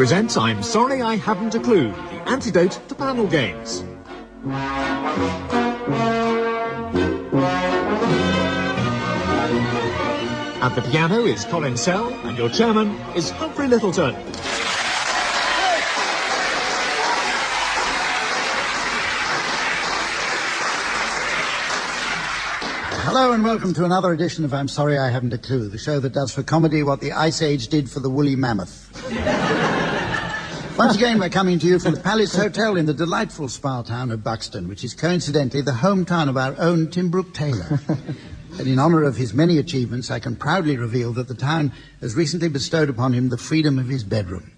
presents I'm Sorry I Haven't a Clue, the antidote to panel games. At the piano is Colin Sell, and your chairman is Humphrey Lyttelton. Hello and welcome to another edition of I'm Sorry I Haven't a Clue, the show that does for comedy what the Ice Age did for the woolly mammoth. Once again, we're coming to you from the Palace Hotel in the delightful spa town of Buxton, which is coincidentally the hometown of our own Tim Brooke-Taylor. And in honour of his many achievements, I can proudly reveal that the town has recently bestowed upon him the freedom of his bedroom.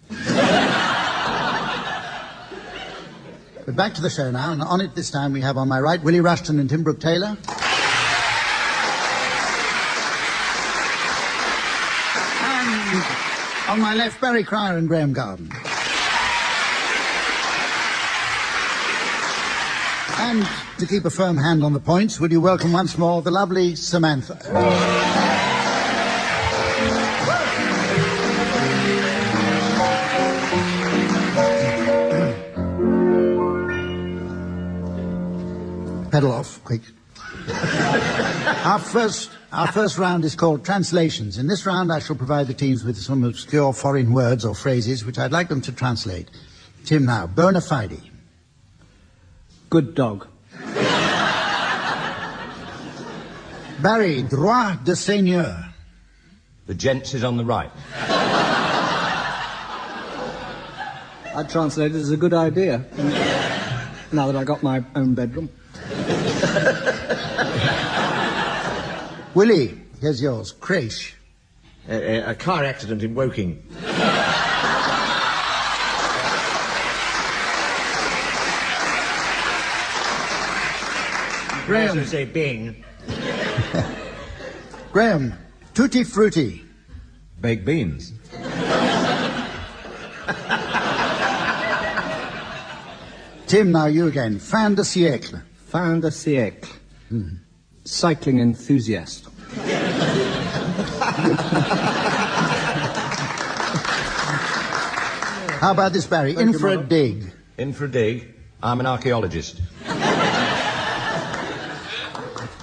But back to the show now, and on it this time we have on my right Willie Rushton and Tim Brooke-Taylor. And on my left, Barry Cryer and Graeme Garden. And to keep a firm hand on the points, would you welcome once more the lovely Samantha? Pedal off, quick. Our first round is called Translations. In this round, I shall provide the teams with some obscure foreign words or phrases which I'd like them to translate. Tim now, bona fide. Good dog. Barry, droit de seigneur. The gents is on the right. I'd translate it as a good idea. Now that I got my own bedroom. Willie, here's yours. Crash. A car accident in Woking. Graeme. Say Bing. Graeme, tutti frutti. Baked beans. Tim, now you again. Fin de siècle. Fin de siècle. Cycling enthusiast. How about this, Barry? Infra dig. Infra dig. I'm an archaeologist.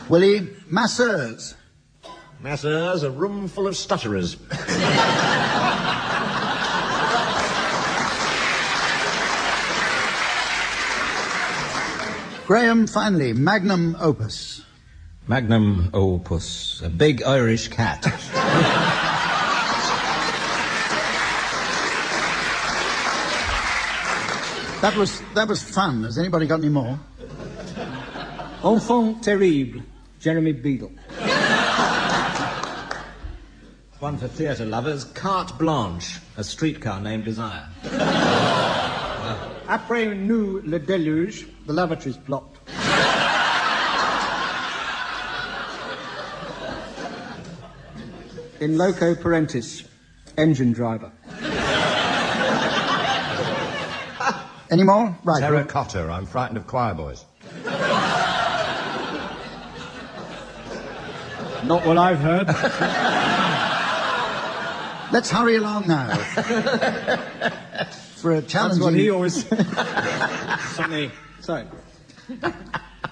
Willie, masseurs. Masseurs, a room full of stutterers. Graeme, finally, magnum opus. Magnum opus. A big Irish cat. That was fun. Has anybody got any more? Enfant terrible. Jeremy Beadle. One for theatre lovers. Carte Blanche. A streetcar named Desire. Après nous le déluge, the lavatory's blocked. In loco parentis, engine driver. Any more? Right. Terracotta. I'm frightened of choir boys. Not what I've heard. Let's hurry along now. For a challenging... That's what he always... Sorry.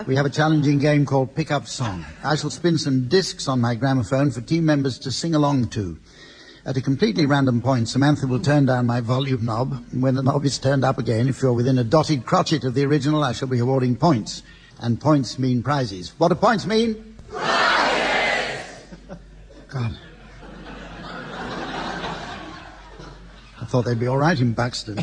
We have a challenging game called Pick Up Song. I shall spin some discs on my gramophone for team members to sing along to. At a completely random point, Samantha will turn down my volume knob. And when the knob is turned up again, if you're within a dotted crotchet of the original, I shall be awarding points. And points mean prizes. What do points mean? Prizes! God. I thought they'd be all right in Buxton.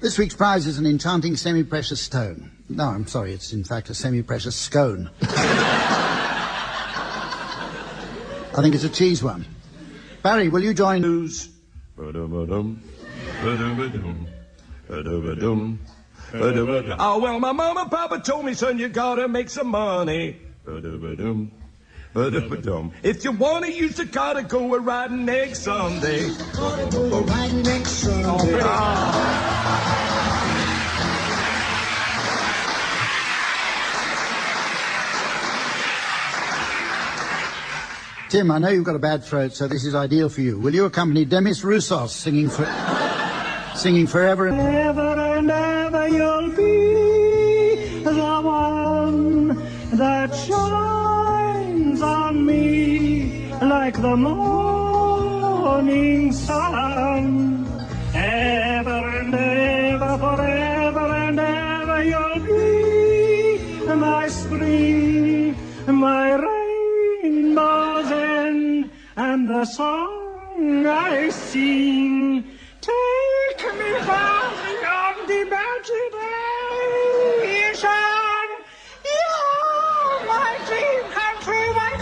This week's prize is an enchanting semi-precious stone. No, I'm sorry, it's in fact a semi-precious scone. I think it's a cheese one. Barry, will you join? News. Oh, well, my mama and papa told me, son, you gotta make some money. If you wanna use the car to go a-riding next Sunday. Riding next Sunday. Tim, I know you've got a bad throat, so this is ideal for you. Will you accompany Demis Roussos singing Forever and Ever you'll be the one that shines on me like the morning sun. Ever and ever, forever and ever you'll be my spring, my rainbow's end, and the song I sing. Take me far beyond imagination. You're my dream come true, my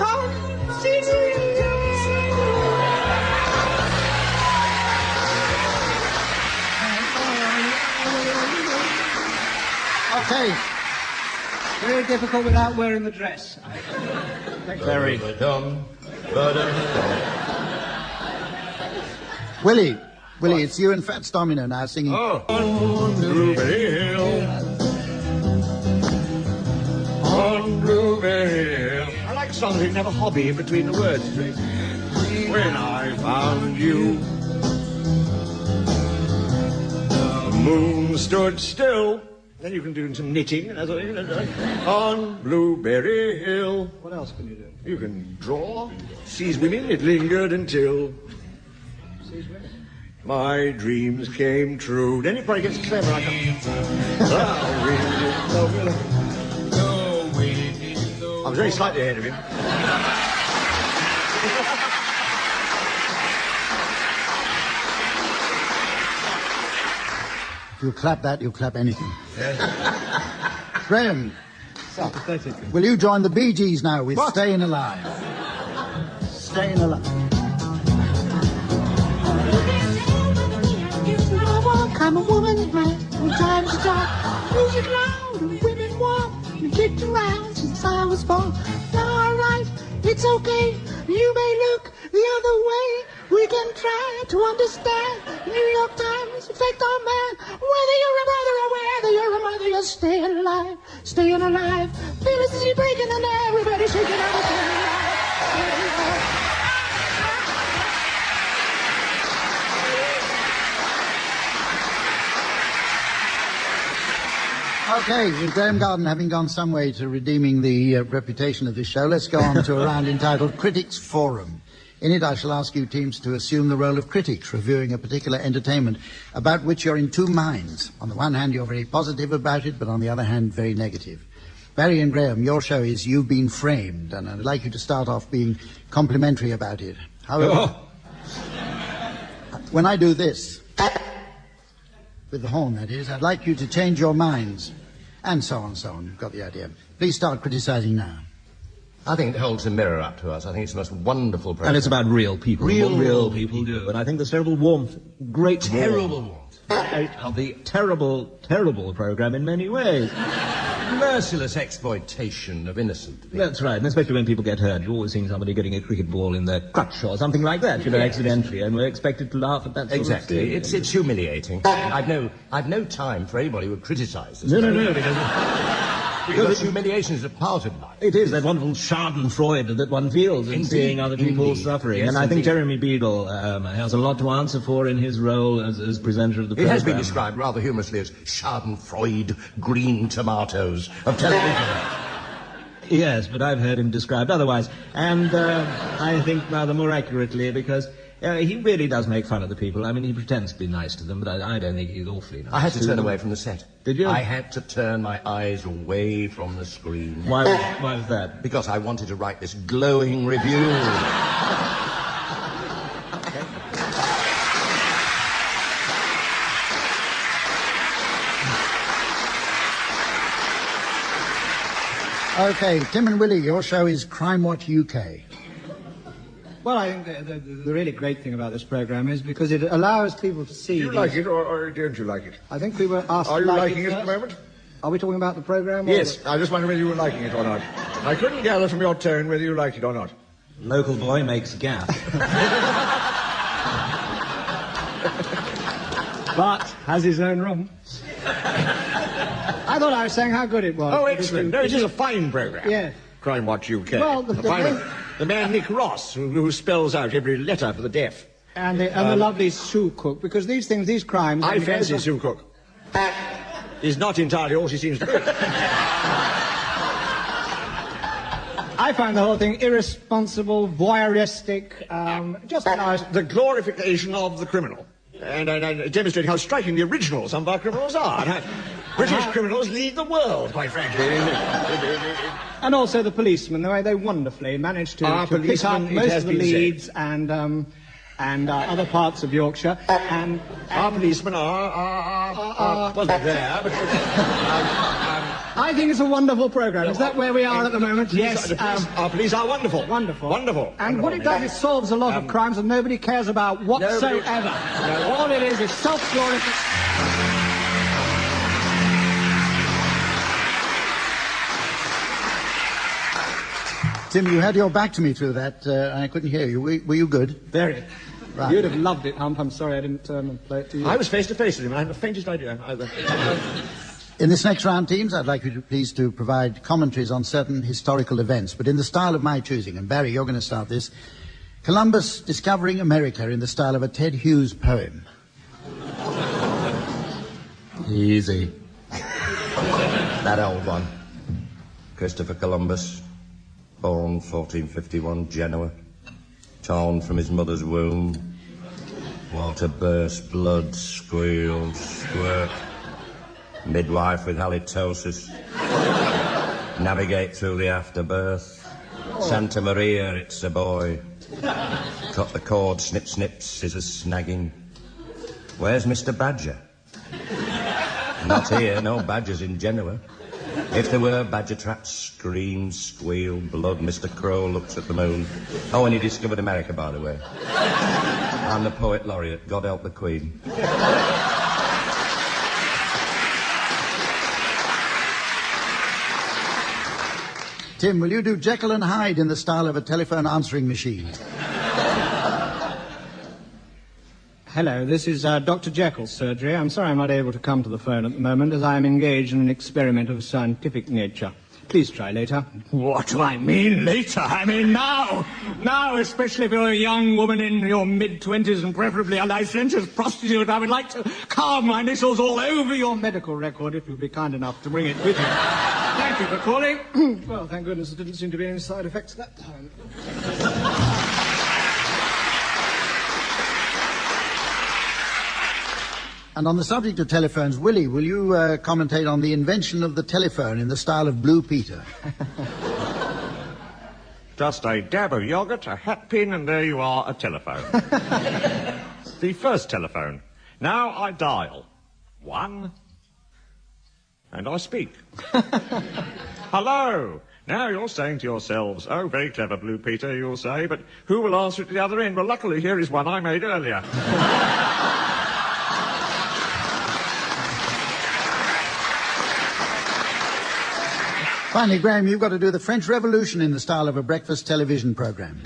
Okay. Very difficult without wearing the dress. Very. Willie, it's you and Fats Domino now singing. Oh. On Blueberry Hill. On Blueberry Hill. I like songs that never hobby in between the words. When I found you, the moon stood still. Then you can do some knitting. On Blueberry Hill. What else can you do? You can draw. Sees women, it lingered until Sees women. my dreams came true. Then it probably gets clever. I was very slightly ahead of him. If you clap that, you'll clap anything. Graeme, Pathetic. will you join the Bee Gees now with Staying Alive? Staying Alive. I'm a woman, right? From time to time, music loud and women warm. You kicked around since I was born. Alright, it's okay. You may look the other way. We can try to understand. New York Times affect our man. Whether you're a brother or whether you're a mother, you're staying alive. Staying alive. Feel the city breaking and everybody shaking out. Staying alive. Staying alive. Okay, with Graeme Garden having gone some way to redeeming the reputation of this show, let's go on to a round entitled Critics Forum. In it, I shall ask you teams to assume the role of critics, reviewing a particular entertainment about which you're in two minds. On the one hand, you're very positive about it, but on the other hand, very negative. Barry and Graeme, your show is You've Been Framed, and I'd like you to start off being complimentary about it. However, when I do this, with the horn, that is, I'd like you to change your minds, and so on, so on. You've got the idea. Please start criticising now. I think it holds a mirror up to us. I think it's the most wonderful program. And it's about real people. Real people do. And I think there's terrible warmth. Great Terrible warmth. Of the terrible program in many ways. Merciless exploitation of innocent people. That's right, and especially when people get hurt. You're always seeing somebody getting a cricket ball in their crutch or something like that, you know, accidentally, and we're expected to laugh at that sort Exactly. of thing. It's humiliating. I've no time for anybody who would criticise this. No, Because humiliation is a part of life. it is that wonderful schadenfreude that one feels in seeing other people Indeed. suffering. Yes, and I think indeed. Jeremy Beadle has a lot to answer for in his role as presenter of the It programme. has been described rather humorously as schadenfreude, green tomatoes of television. Yes, but I've heard him described otherwise. And I think rather more accurately because he really does make fun of the people. I mean, he pretends to be nice to them, but I don't think he's awfully nice. I had to turn them. away from the set. Did you? I had to turn my eyes away from the screen. Why was that? Because I wanted to write this glowing review. Okay, Tim and Willie, your show is Crime Watch UK. Well, I think the really great thing about this program is because it allows people to see... Do you like it or don't you like it? I think we were asked Are to you like liking it at first. the moment? Are we talking about the program? or Yes, I just wondered whether you were liking it or not. I couldn't gather from your tone whether you liked it or not. Local boy makes a gap. But has his own room. I thought I was saying how good it was. Oh, excellent. No, it is a fine programme. Yeah. Crime Watch UK. Well, A fine one. The man Nick Ross, who spells out every letter for the deaf. And the lovely Sue Cook, because these crimes... I fancy Sue Cook is not entirely all she seems to be. I find the whole thing irresponsible, voyeuristic, just nice. The glorification of the criminal. And demonstrating how striking the original some of our criminals are. And British criminals lead the world, quite frankly. And also the policemen, the way they wonderfully managed to pick up most of the leads and other parts of Yorkshire. And our policemen are wasn't there, but... I think it's a wonderful programme. Is that where we are at the moment? Yes. Our police are wonderful. Wonderful. And what it does, it solves a lot of crimes that nobody cares about whatsoever. All it is self-glorification. Tim, you had your back to me through that. I couldn't hear you. Were you good? Very. Right. You'd have loved it, Hump. I'm sorry I didn't play it to you. I was face to face with him. I haven't the faintest idea either. In this next round, teams, I'd like you to please to provide commentaries on certain historical events, but in the style of my choosing. And Barry, you're going to start this. Columbus discovering America in the style of a Ted Hughes poem. Easy. That old one. Christopher Columbus, born 1451, Genoa. Torn from his mother's womb. Water burst, blood squealed, squirt. Midwife with halitosis. Navigate through the afterbirth. Santa Maria, it's a boy. Cut the cord, snip, snip, scissors snagging. Where's Mr. Badger? Not here, no badgers in Genoa. If there were, badger traps scream, squeal, blood. Mr. Crow looks at the moon. Oh, and he discovered America, by the way. I'm the poet laureate. God help the Queen. Tim, will you do Jekyll and Hyde in the style of a telephone answering machine? Hello, this is Dr. Jekyll's surgery. I'm sorry I'm not able to come to the phone at the moment, as I am engaged in an experiment of a scientific nature. Please try later. What do I mean later? I mean now. Now, especially if you're a young woman in your mid-20s and preferably a licentious prostitute, I would like to carve my initials all over your medical record if you'd be kind enough to bring it with you. Thank you for calling. Well, thank goodness there didn't seem to be any side effects that time. And on the subject of telephones, Willie, will you commentate on the invention of the telephone in the style of Blue Peter? Just a dab of yogurt, a hat pin, and there you are, a telephone. The first telephone. Now I dial. 1. And I speak. Hello. Now you're saying to yourselves, oh, very clever, Blue Peter, you'll say, but who will answer at the other end? Well, luckily, here is one I made earlier. Finally, Graeme, you've got to do the French Revolution in the style of a breakfast television programme.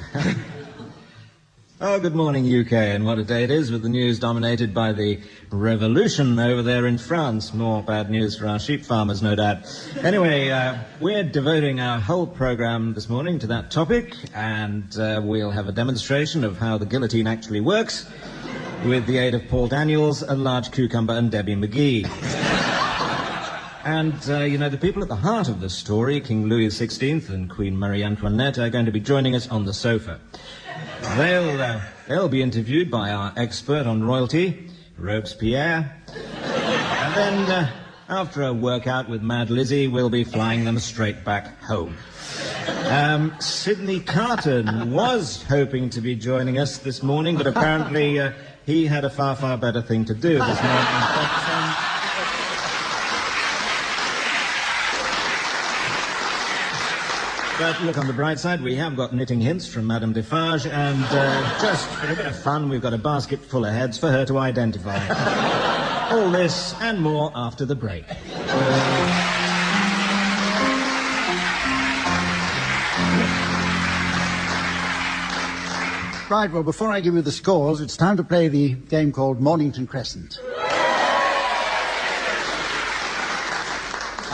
Oh, good morning, UK, and what a day it is with the news dominated by the revolution over there in France. More bad news for our sheep farmers, no doubt. Anyway, we're devoting our whole programme this morning to that topic, and we'll have a demonstration of how the guillotine actually works with the aid of Paul Daniels, a large cucumber, and Debbie McGee. And, the people at the heart of the story, King Louis XVI and Queen Marie Antoinette, are going to be joining us on the sofa. They'll be interviewed by our expert on royalty, Robespierre. And then, after a workout with Mad Lizzie, we'll be flying them straight back home. Sidney Carton was hoping to be joining us this morning, but apparently he had a far, far better thing to do this morning. But look, on the bright side, we have got knitting hints from Madame Defarge, and just for a bit of fun, we've got a basket full of heads for her to identify. All this and more after the break. Right, well, before I give you the scores, it's time to play the game called Mornington Crescent.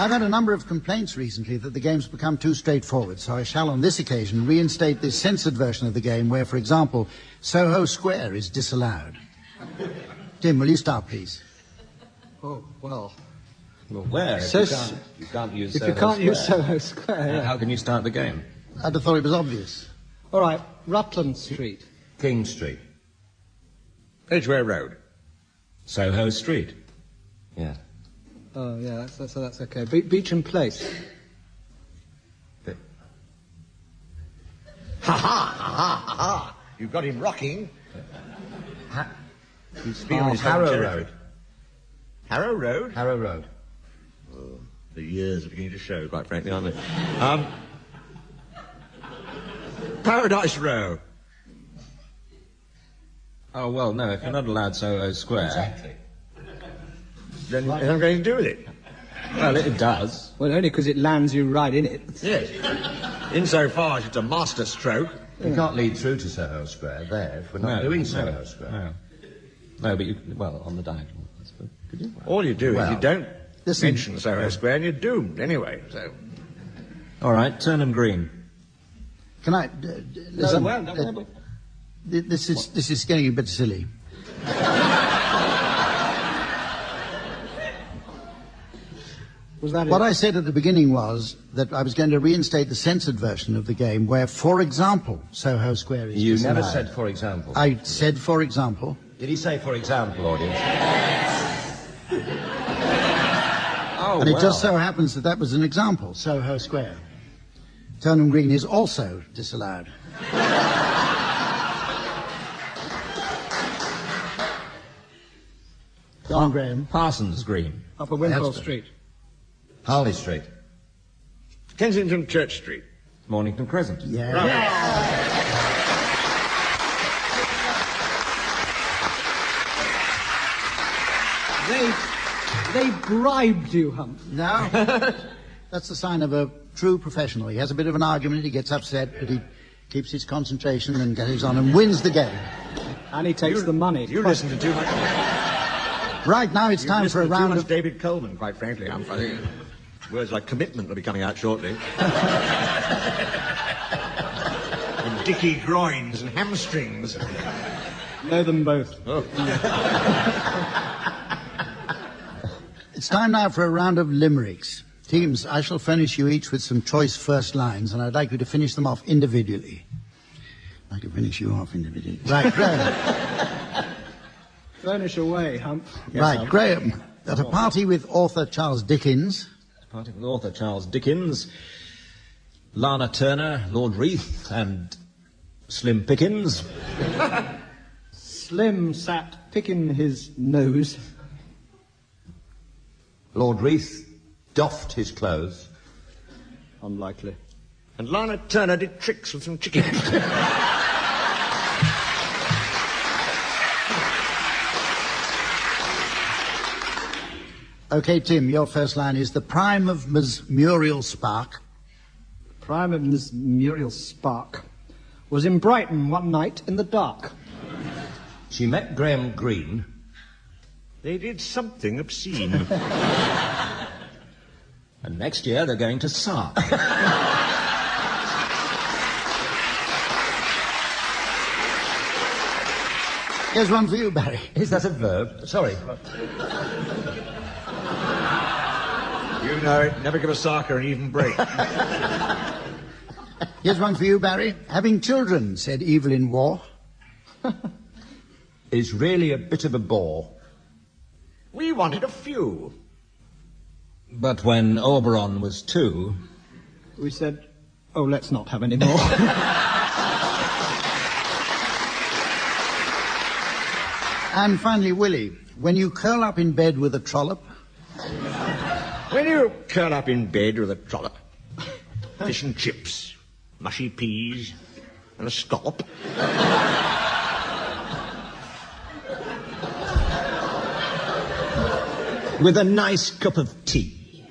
I've had a number of complaints recently that the game's become too straightforward, so I shall on this occasion reinstate this censored version of the game where, for example, Soho Square is disallowed. Tim, will you start, please? Oh, well. Well, where? If So you can't use If Soho you can't Square. use Soho Square, yeah. How can you start the game? I'd have thought it was obvious. All right, Rutland Street. King Street. Edgware Road. Soho Street. Yeah. Oh, yeah, that's okay. Beecham Place. Ha ha ha ha ha! You've got him rocking. He's feeling his Harrow home Road. territory. Harrow Road? Harrow Road. The years are beginning to show, quite frankly, aren't they? Paradise Row. Oh, well, no, if you're not allowed Soho Square... Exactly. Then what am I going to do with it? Well, it does. Well, only because it lands you right in it. Yes. Insofar as it's a master stroke. You can't lead through to Soho Square there if we're not doing Soho Square. No. No, but you... Well, on the diagonal, I suppose. Could you? All you do is you don't listen. mention Soho Square and you're doomed anyway, so... All right, Turnham Green. Can I... listen, well, no. this is getting a bit silly. Was that What it? I said at the beginning was that I was going to reinstate the censored version of the game where, for example, Soho Square is You disallowed. never said, for example. I said, for example. Did he say, for example, audience? Oh, And it just so happens that was an example, Soho Square. Turnham Green is also disallowed. Go on, Graham. Parsons Green. Upper Wimpole That's Street. Harley Street. Kensington Church Street. Mornington Crescent. Yeah. They bribed you, Hump. No. That's the sign of a true professional. He has a bit of an argument, he gets upset, but he keeps his concentration and goes on and wins the game. And he takes the money. You listen to too much... Right, now it's time for a too round much of... David Coleman, quite frankly. I think words like commitment will be coming out shortly. And dicky groins and hamstrings. Know them both. Oh. It's time now for a round of limericks. Teams, I shall furnish you each with some choice first lines, and I'd like you to finish them off individually. I can finish you off individually. Right, Graham. Furnish away, Hump. Right, Graham. At a party with author Charles Dickens. Party with author Charles Dickens, Lana Turner, Lord Reith, and Slim Pickens. Slim sat picking his nose. Lord Reith doffed his clothes. Unlikely. And Lana Turner did tricks with some chickens. Okay, Tim, your first line is the prime of Ms. Muriel Spark. Prime of Miss Muriel Spark was in Brighton one night in the dark. She met Graeme Green. They did something obscene. And next year they're going to Sark. Here's one for you, Barry. Is that a verb? Sorry. You know it. Never give a sarker an even break. Here's one for you, Barry. Having children, said Evelyn Waugh. Is really a bit of a bore. We wanted a few. But when Oberon was 2... We said, oh, let's not have any more. And finally, Willie, when you curl up in bed with a trollop. When you curl up in bed with a trollop, fish and chips, mushy peas, and a scallop. With a nice cup of tea.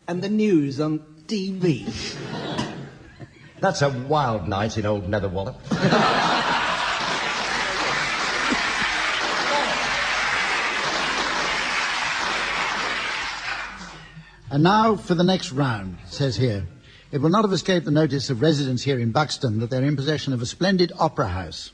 And the news on TV. That's a wild night in old Netherwallop. And now for the next round, it says here. It will not have escaped the notice of residents here in Buxton that they're in possession of a splendid opera house.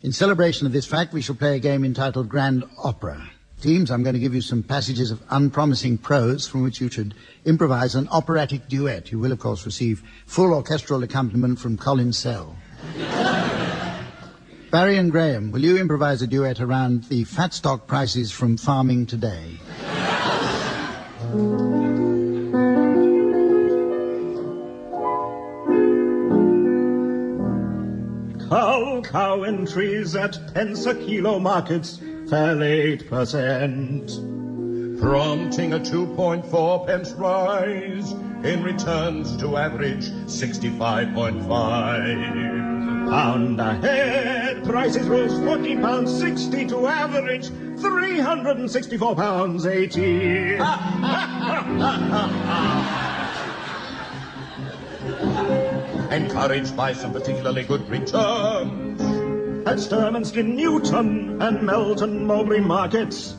In celebration of this fact, we shall play a game entitled Grand Opera. Teams, I'm going to give you some passages of unpromising prose from which you should improvise an operatic duet. You will, of course, receive full orchestral accompaniment from Colin Sell. Barry and Graham, will you improvise a duet around the fat stock prices from farming today? Cow entries at pence a kilo markets fell 8%. Prompting a 2.4 pence rise in returns to average 65.5. Pound a head, prices rose £14.60 to average £364.80. Encouraged by some particularly good returns At Sturminster, Newton and Melton Mowbray markets,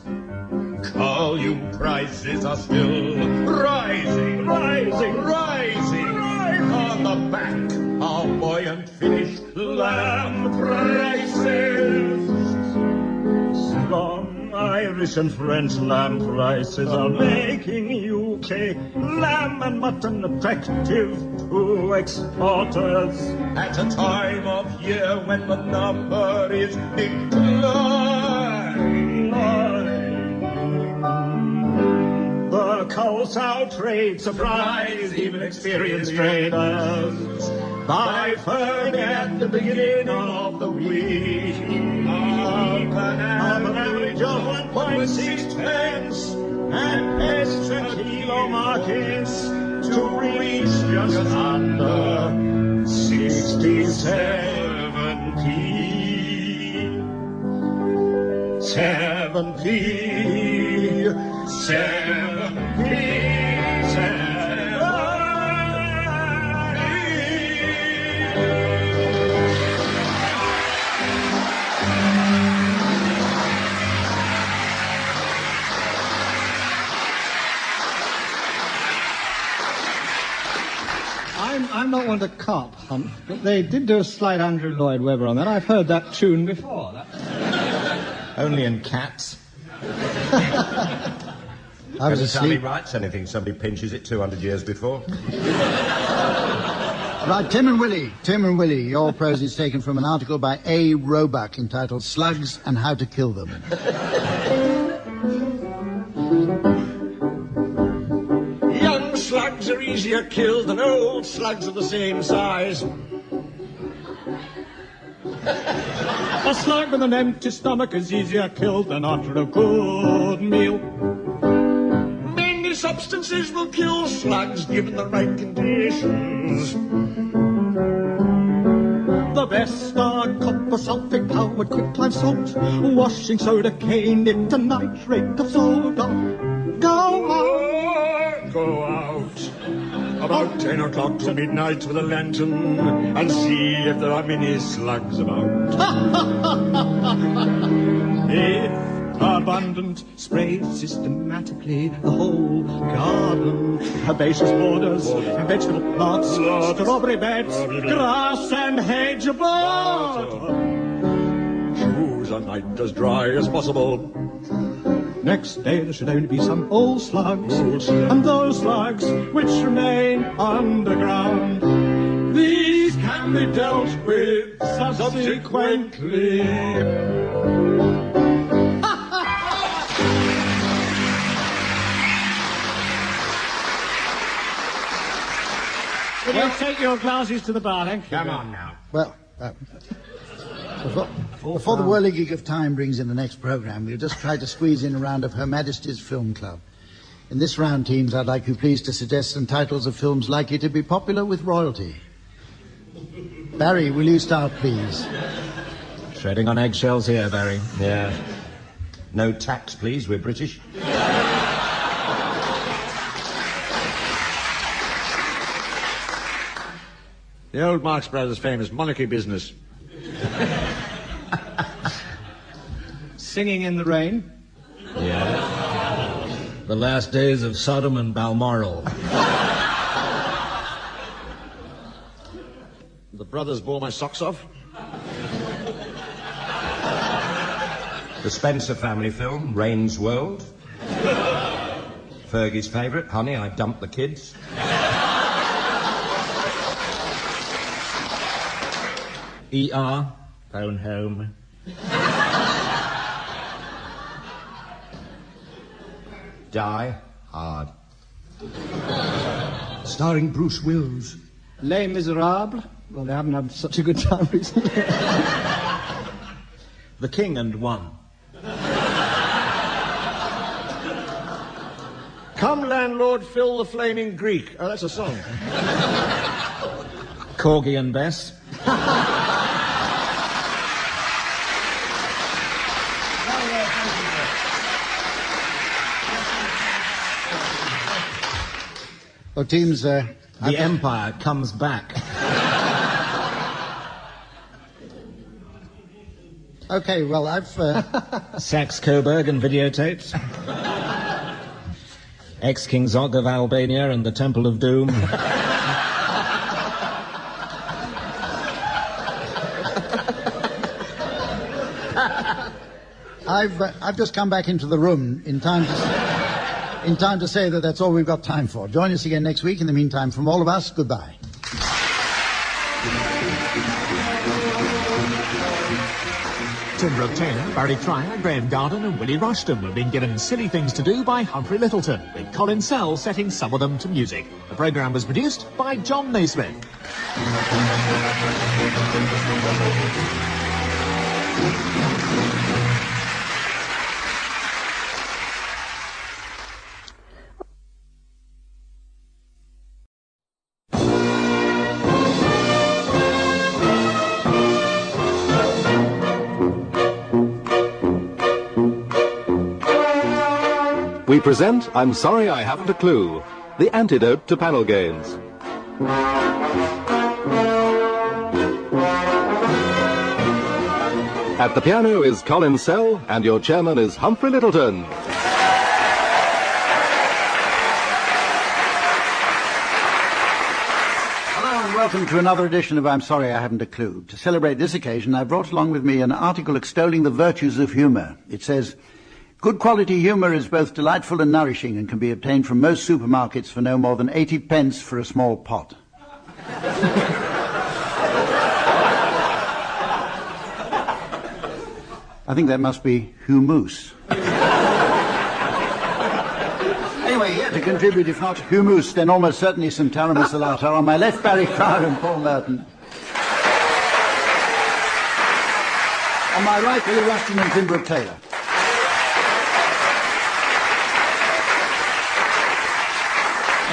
volume prices are still rising. On the back of buoyant Finnish lamb prices. Strong Irish and French lamb prices are making UK lamb and mutton attractive to exporters. At a time of year when the number is declining. The cow-sow trade surprised even experienced traders by firming at the beginning of the week of an average of 1.6 pence and extra kilo markets to reach just under 67p. 7p. I'm not one to carp hunt, but they did do a slight Andrew Lloyd Webber on that. I've heard that tune before. Only in Cats. I was Every time he asleep. writes anything, somebody pinches it 200 years before. Right, Tim and Willie, your prose is taken from an article by A. Roebuck entitled Slugs and How to Kill Them. Young slugs are easier killed than old slugs of the same size. A slug with an empty stomach is easier killed than after a good meal. Many substances will kill slugs given the right conditions. The best are copper sulfate, powdered quicklime salt, washing soda, cane, into nitrate of soda. Go out about 10 o'clock to midnight with a lantern and see if there are many slugs about. If abundant, spray systematically the whole garden, herbaceous borders, vegetable plots, strawberry beds, grass and hedge above. Shoes are night as dry as possible. Next day there should only be some old slugs, and those slugs which remain underground, these can be dealt with subsequently. Will you take your glasses to the bar, thank you. Come on now. Well, before the whirligig of time brings in the next programme, we'll just try to squeeze in a round of Her Majesty's Film Club. In this round, teams, I'd like you please to suggest some titles of films likely to be popular with royalty. Barry, will you start, please? Treading on eggshells here, Barry. Yeah. No tax, please. We're British. The old Marx Brothers' famous monarchy business. Singing in the Rain. Yeah. The last days of Sodom and Balmoral. The brothers bore my socks off. The Spencer family film, Rain's World. Fergie's favourite, Honey, I Dumped the Kids. E.R. Phone home. Die Hard. Starring Bruce Willis. Les Miserables. Well, they haven't had such a good time recently. The King and One. Come, landlord, fill the flaming Greek. Oh, that's a song. Corgi and Bess. Well, teams... The Empire Comes Back. Okay, well, I've... Saxe Coburg and videotapes. Ex-King Zog of Albania and the Temple of Doom. I've just come back into the room in time to say that that's all we've got time for. Join us again next week. In the meantime, from all of us, goodbye. Tim Brooke-Taylor, Barry Cryer, Graeme Garden and Willie Rushton have been given Silly Things to Do by Humphrey Lyttelton, with Colin Sell setting some of them to music. The programme was produced by John Naismith. We present I'm Sorry I Haven't a Clue, the antidote to panel games. At the piano is Colin Sell, and your chairman is Humphrey Lyttelton. Hello and welcome to another edition of I'm Sorry I Haven't a Clue. To celebrate this occasion, I brought along with me an article extolling the virtues of humour. It says, good quality humour is both delightful and nourishing and can be obtained from most supermarkets for no more than 80 pence for a small pot. I think that must be humus. Anyway, here to contribute, if not humus, then almost certainly some tarama salata. On my left, Barry Cryer and Paul Merton. On my right, Willie Rushton and Tim Brooke-Taylor.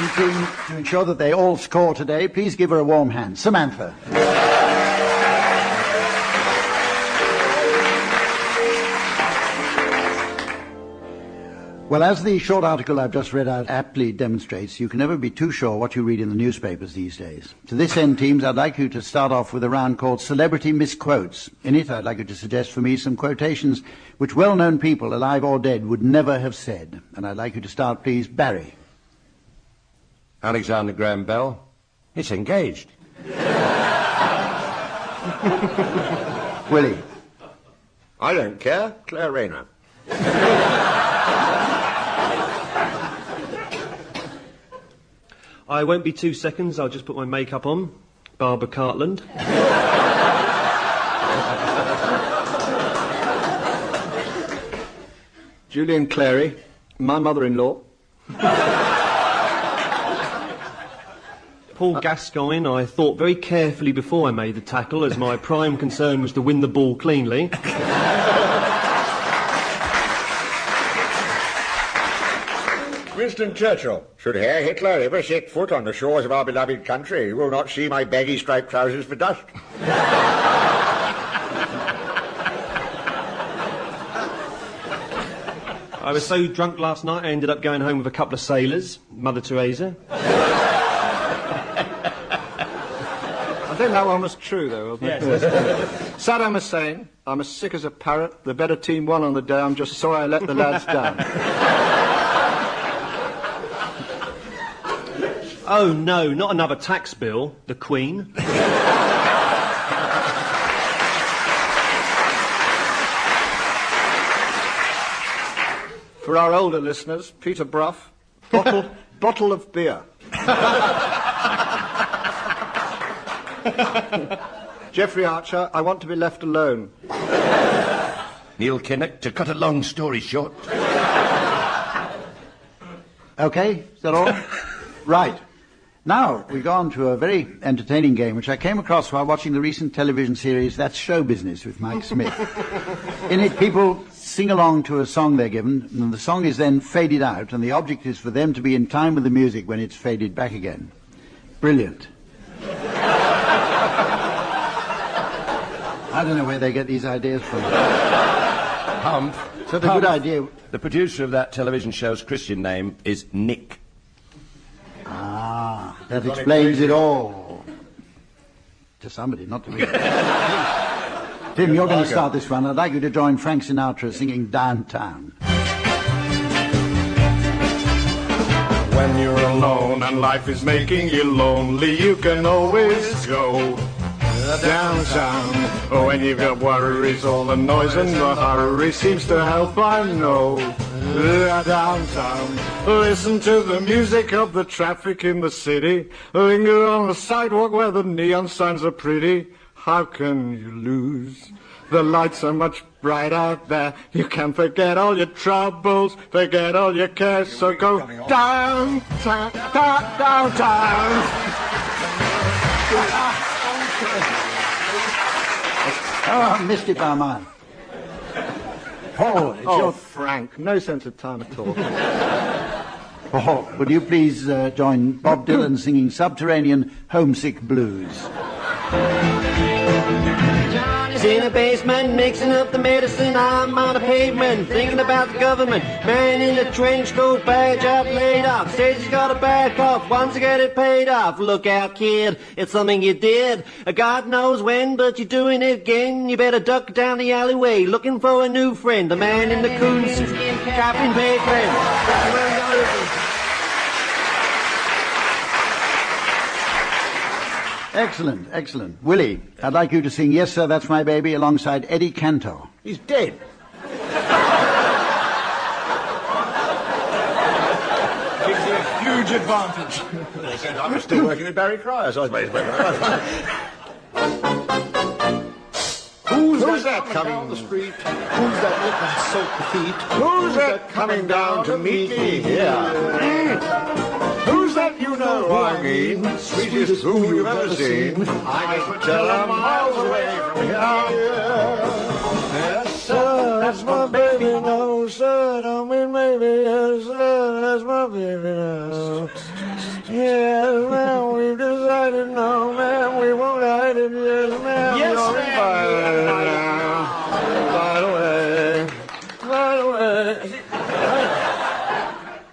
And to ensure that they all score today, please give her a warm hand. Samantha. Well, as the short article I've just read out aptly demonstrates, you can never be too sure what you read in the newspapers these days. To this end, teams, I'd like you to start off with a round called Celebrity Misquotes. In it, I'd like you to suggest for me some quotations which well-known people, alive or dead, would never have said. And I'd like you to start, please, Barry. Alexander Graham Bell. It's engaged. Willie. I don't care. Claire Rayner. I won't be 2 seconds, I'll just put my makeup on. Barbara Cartland. Julian Clary, my mother-in-law. Paul Gascoigne, I thought very carefully before I made the tackle, as my prime concern was to win the ball cleanly. Winston Churchill. Should Herr Hitler ever set foot on the shores of our beloved country, he will not see my baggy striped trousers for dust. I was so drunk last night, I ended up going home with a couple of sailors, Mother Teresa. I think that one was true, though, wasn't it? Yes. Saddam Hussein, I'm as sick as a parrot. The better team won on the day. I'm just sorry I let the lads down. Oh, no, not another tax bill. The Queen. For our older listeners, Peter Brough, bottle of beer. Geoffrey Archer, I want to be left alone. Neil Kinnock, to cut a long story short. Okay, is that all? Right. Now, we go on to a very entertaining game which I came across while watching the recent television series That's Show Business with Mike Smith. In it, people sing along to a song they're given, and the song is then faded out, and the object is for them to be in time with the music when it's faded back again. Brilliant. I don't know where they get these ideas from. Hump. So the good idea... The producer of that television show's Christian name is Nick. Ah, that explains it all. To somebody, not to me. Tim, you're going to start this one. I'd like you to join Frank Sinatra singing Downtown. When you're alone and life is making you lonely, you can always go downtown. When you've got worries, all the noise and the hurry seems to help, I know. Downtown. Listen to the music of the traffic in the city. Linger on the sidewalk where the neon signs are pretty. How can you lose? The lights are much bright out there. You can forget all your troubles, forget all your cares. So go downtown, downtown. Oh, missed it by a mile. Paul, it's your... Frank, no sense of time at all. Paul, would you please join Bob Dylan singing Subterranean Homesick Blues? Johnny's in a basement mixing up the medicine. I'm on a pavement thinking about the government. Man in the trench coat, badge up, laid off. Says he's got a bad cough, wants to get it paid off. Look out, kid, it's something you did. God knows when, but you're doing it again. You better duck down the alleyway looking for a new friend. The man in the coonskin cap and pavement. Excellent, excellent. Willie, I'd like you to sing Yes Sir, That's My Baby alongside Eddie Cantor. He's dead. Gives you a huge advantage. I'm still working with Barry Cryer, so I was Who's that coming down the street? Who's that looking so petite? Who's that coming down to meet me here? Who's that you know I mean? Sweetest who you've ever seen. I could tell her miles away from here. Yes, sir, that's my baby. No, sir, don't mean maybe. Yes, sir, that's my baby. No. Yes, ma'am, we've decided. No, ma'am, we won't hide it. Yes, ma'am, yes, you're invited. By the way.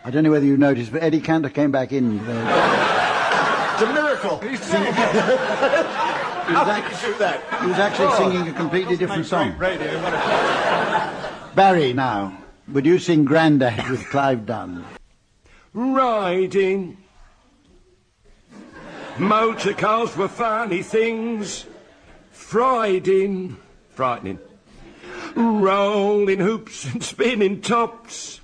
I don't know whether you noticed, but Eddie Cantor came back in. It's a miracle. He's singing. How did you do that? He was actually singing a completely different song. Barry, now, would you sing Grandad with Clive Dunn? Riding. Motor cars were funny things. Frightening. Rolling hoops and spinning tops.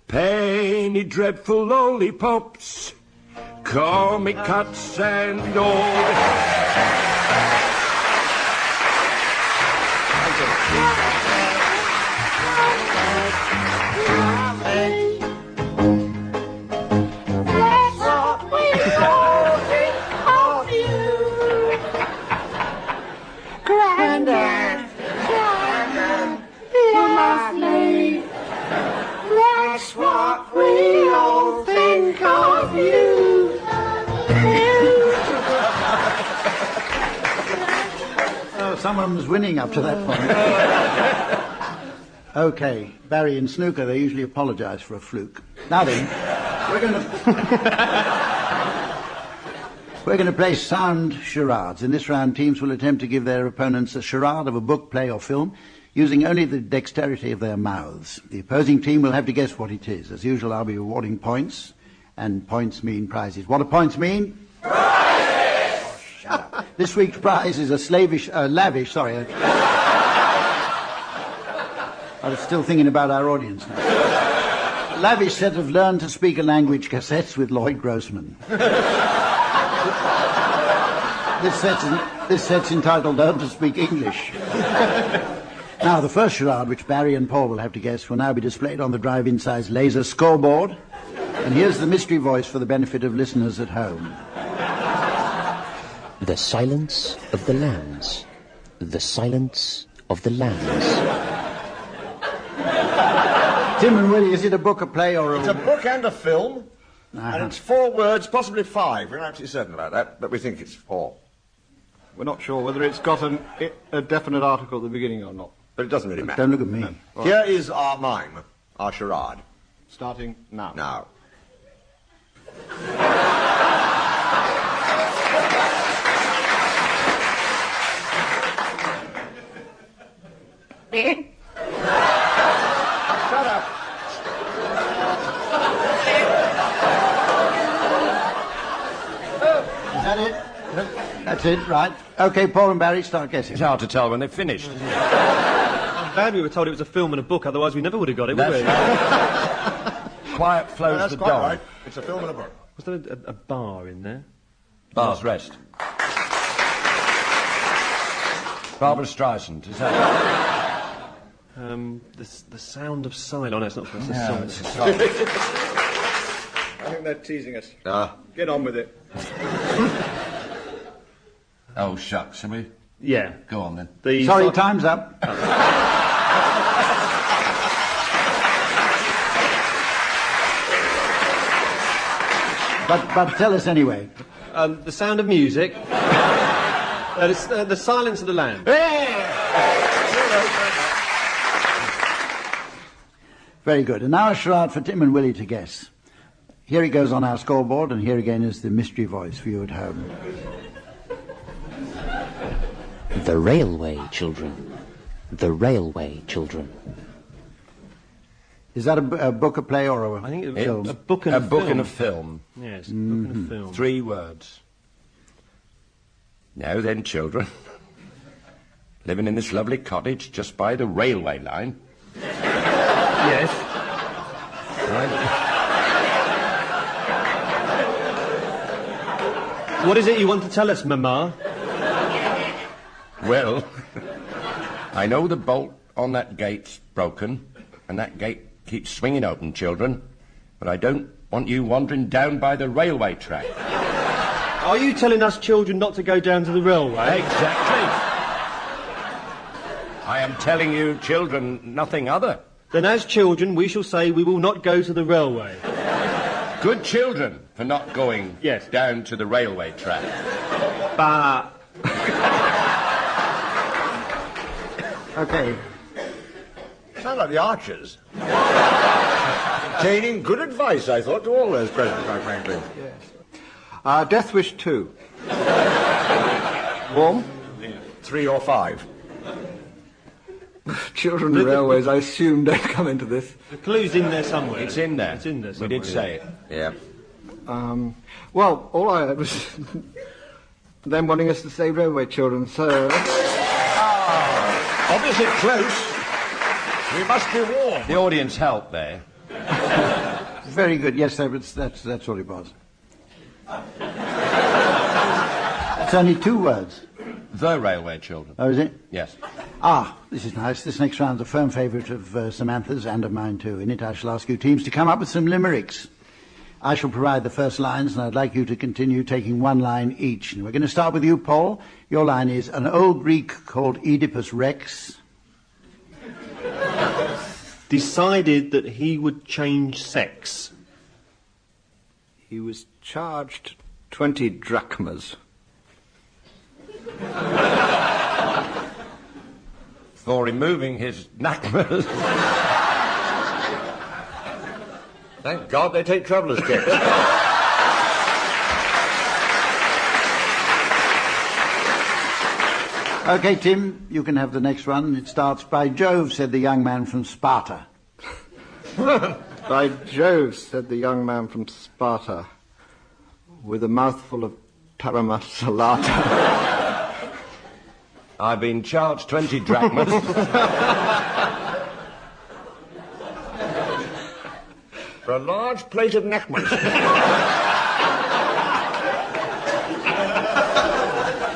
Penny dreadful lollipops. Comic cuts and all. That's what we all think of you. Oh, someone was winning up to that point. Okay, Barry and snooker, they usually apologise for a fluke. Now then, we're going to play sound charades. In this round, teams will attempt to give their opponents a charade of a book, play or film, using only the dexterity of their mouths. The opposing team will have to guess what it is. As usual, I'll be awarding points, And points mean prizes. What do points mean? Prizes! This week's prize is a lavish, sorry. I was still thinking about our audience now. A lavish set of Learn to Speak a Language cassettes with Lloyd Grossman. This set's entitled Learn to Speak English. Now, the first charade, which Barry and Paul will have to guess, will now be displayed on the drive-in size laser scoreboard. And here's the mystery voice for the benefit of listeners at home. The silence of the lambs. The silence of the lambs. Tim and Willie, is it a book, a play, or a... It's a book and a film. Uh-huh. And it's 4 words, possibly 5. We're not absolutely certain about that, but we think it's 4. We're not sure whether it's got a definite article at the beginning or not. But it doesn't really matter. Don't look at me. No. Here is our mime, our charade. Starting now. Now. Shut up. Is that it? That's it, right. OK, Paul and Barry, start guessing. It's hard to tell when they've finished. I'm glad we were told it was a film and a book, otherwise we never would have got it, would we? Quiet flows That's the quite dog. right. It's a film and a book. Was there a bar in there? Bar's Rest. Barbara Streisand, is that The Sound of Silence. Oh, no, it's not for us. No, It's it's song. I think they're teasing us. Get on with it. Oh, shucks, shall we? Yeah. Go on, then. Sorry, time's up. But tell us anyway. The Sound of Music. The Silence of the Lambs. Very good. And now a charade for Tim and Willie to guess. Here it goes on our scoreboard, and here again is the mystery voice for you at home. The Railway Children. The Railway Children. Is that a book, a play, or a I think it's film? a book and a film. book and a film. Yes, a book and a film. 3 words. Now then, children. Living in this lovely cottage just by the railway line. Yes. Right. What is it you want to tell us, Mama? Well, I know the bolt on that gate's broken, and that gate keeps swinging open, children, but I don't want you wandering down by the railway track. Are you telling us children not to go down to the railway? Exactly. I am telling you, children, nothing other. Then as children we shall say we will not go to the railway. Good children for not going down to the railway track. But... OK. Sound like the Archers. Containing good advice, I thought, to all those present, quite frankly. Yes. Death Wish 2. Warm? 3 or 5. Children and railways, I assume, don't come into this. The clue's in there somewhere. It's in there. It's in there We somewhere. did say it. Yeah. Well, all I heard was them wanting us to say railway children, so... Obviously close. We must be warm. The audience helped there. Very good. Yes, that's what it was. It's only 2 words. The railway children. Oh, is it? Yes. This is nice. This next round's a firm favourite of Samantha's and of mine too. In it I shall ask you teams to come up with some limericks. I shall provide the first lines, and I'd like you to continue taking 1 line each. And we're going to start with you, Paul. Your line is, an old Greek called Oedipus Rex decided that he would change sex. He was charged 20 drachmas. For removing his knackers. Thank God they take travellers' kits. OK, Tim, you can have the next one. It starts, by Jove, said the young man from Sparta. By Jove, said the young man from Sparta, with a mouthful of paramasalata. I've been charged 20 drachmas. For a large plate of neckmas.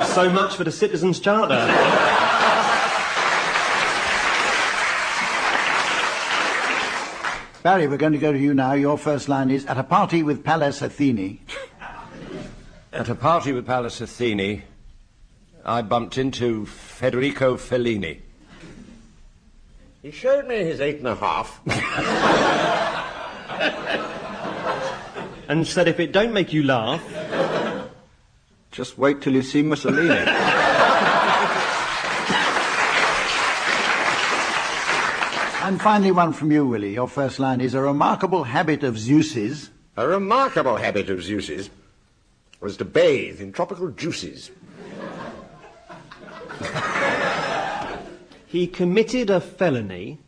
So much for the Citizens' Charter. Barry, we're going to go to you now. Your first line is, at a party with Pallas Athene. At a party with Pallas Athene, I bumped into Federico Fellini. He showed me his 8.5. And said if it don't make you laugh... Just wait till you see Mussolini. And finally, one from you, Willie. Your first line is, a remarkable habit of Zeus's... A remarkable habit of Zeus's was to bathe in tropical juices. He committed a felony...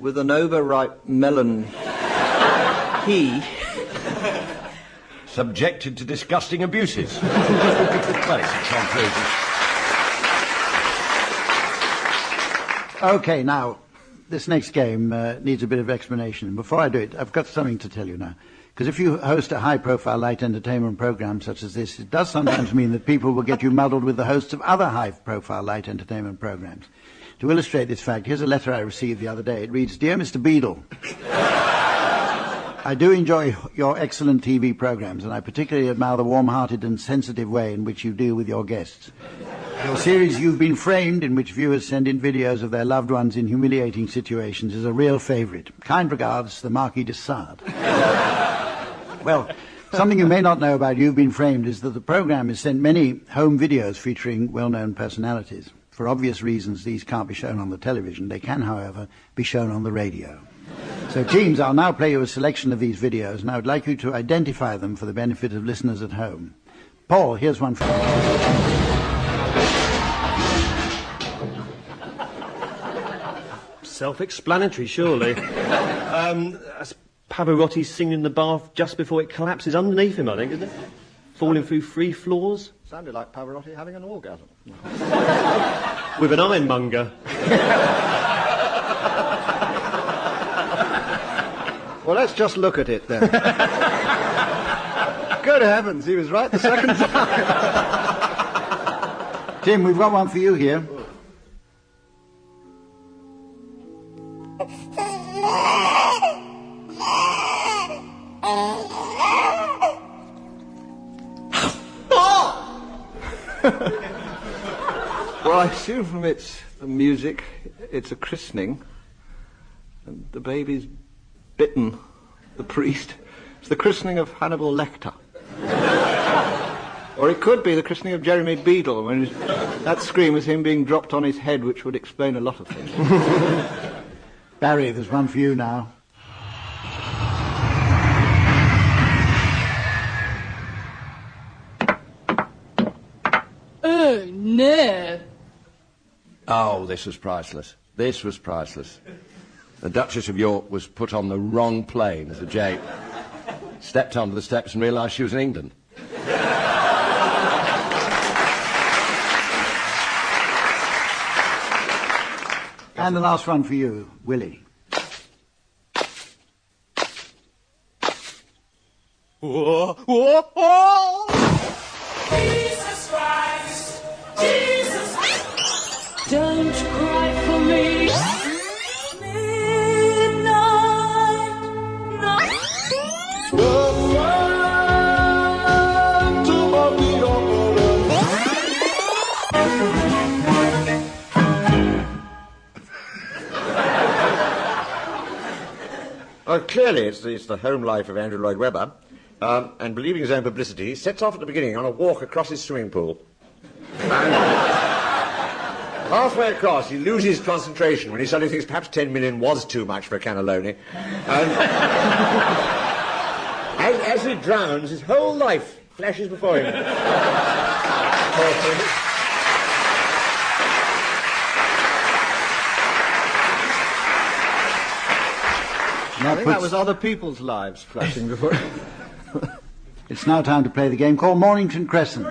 with an overripe melon. He... subjected to disgusting abuses. Well, it's a conclusion. OK, now, this next game needs a bit of explanation. And before I do it, I've got something to tell you now. Because if you host a high-profile light entertainment program such as this, it does sometimes mean that people will get you muddled with the hosts of other high-profile light entertainment programs. To illustrate this fact, here's a letter I received the other day. It reads, Dear Mr. Beadle, I do enjoy your excellent TV programs, and I particularly admire the warm-hearted and sensitive way in which you deal with your guests. Your series You've Been Framed, in which viewers send in videos of their loved ones in humiliating situations, is a real favourite. Kind regards, the Marquis de Sade. Well, something you may not know about You've Been Framed is that the programme has sent many home videos featuring well-known personalities. For obvious reasons, these can't be shown on the television. They can, however, be shown on the radio. So, teams, I'll now play you a selection of these videos, and I would like you to identify them for the benefit of listeners at home. Paul, here's one for you. Self-explanatory, surely. That's Pavarotti singing in the bath just before it collapses underneath him, I think, isn't it? Falling through 3 floors. Sounded like Pavarotti having an orgasm. With an ironmonger. Well, let's just look at it, then. Good heavens, he was right the second time. Tim, we've got one for you here. Well, I assume from its music, it's a christening, and the baby's bitten the priest. It's the christening of Hannibal Lecter. Or it could be the christening of Jeremy Beadle, when that scream was him being dropped on his head, which would explain a lot of things. Barry, there's one for you now. Oh, no. Oh, this was priceless. This was priceless. The Duchess of York was put on the wrong plane as a jape. Stepped onto the steps and realised she was in England. And the last one for you, Willie. Whoa, whoa, whoa. Jesus Christ, Jesus Christ. Don't cry for me. Midnight, night. The Phantom of the Well, clearly it's the home life of Andrew Lloyd Webber, and believing his own publicity, he sets off at the beginning on a walk across his swimming pool. And halfway across, he loses concentration when he suddenly thinks perhaps 10 million was too much for a cannelloni. And as he drowns, his whole life flashes before him. I think that was other people's lives flashing before. It's now time to play the game called Mornington Crescent.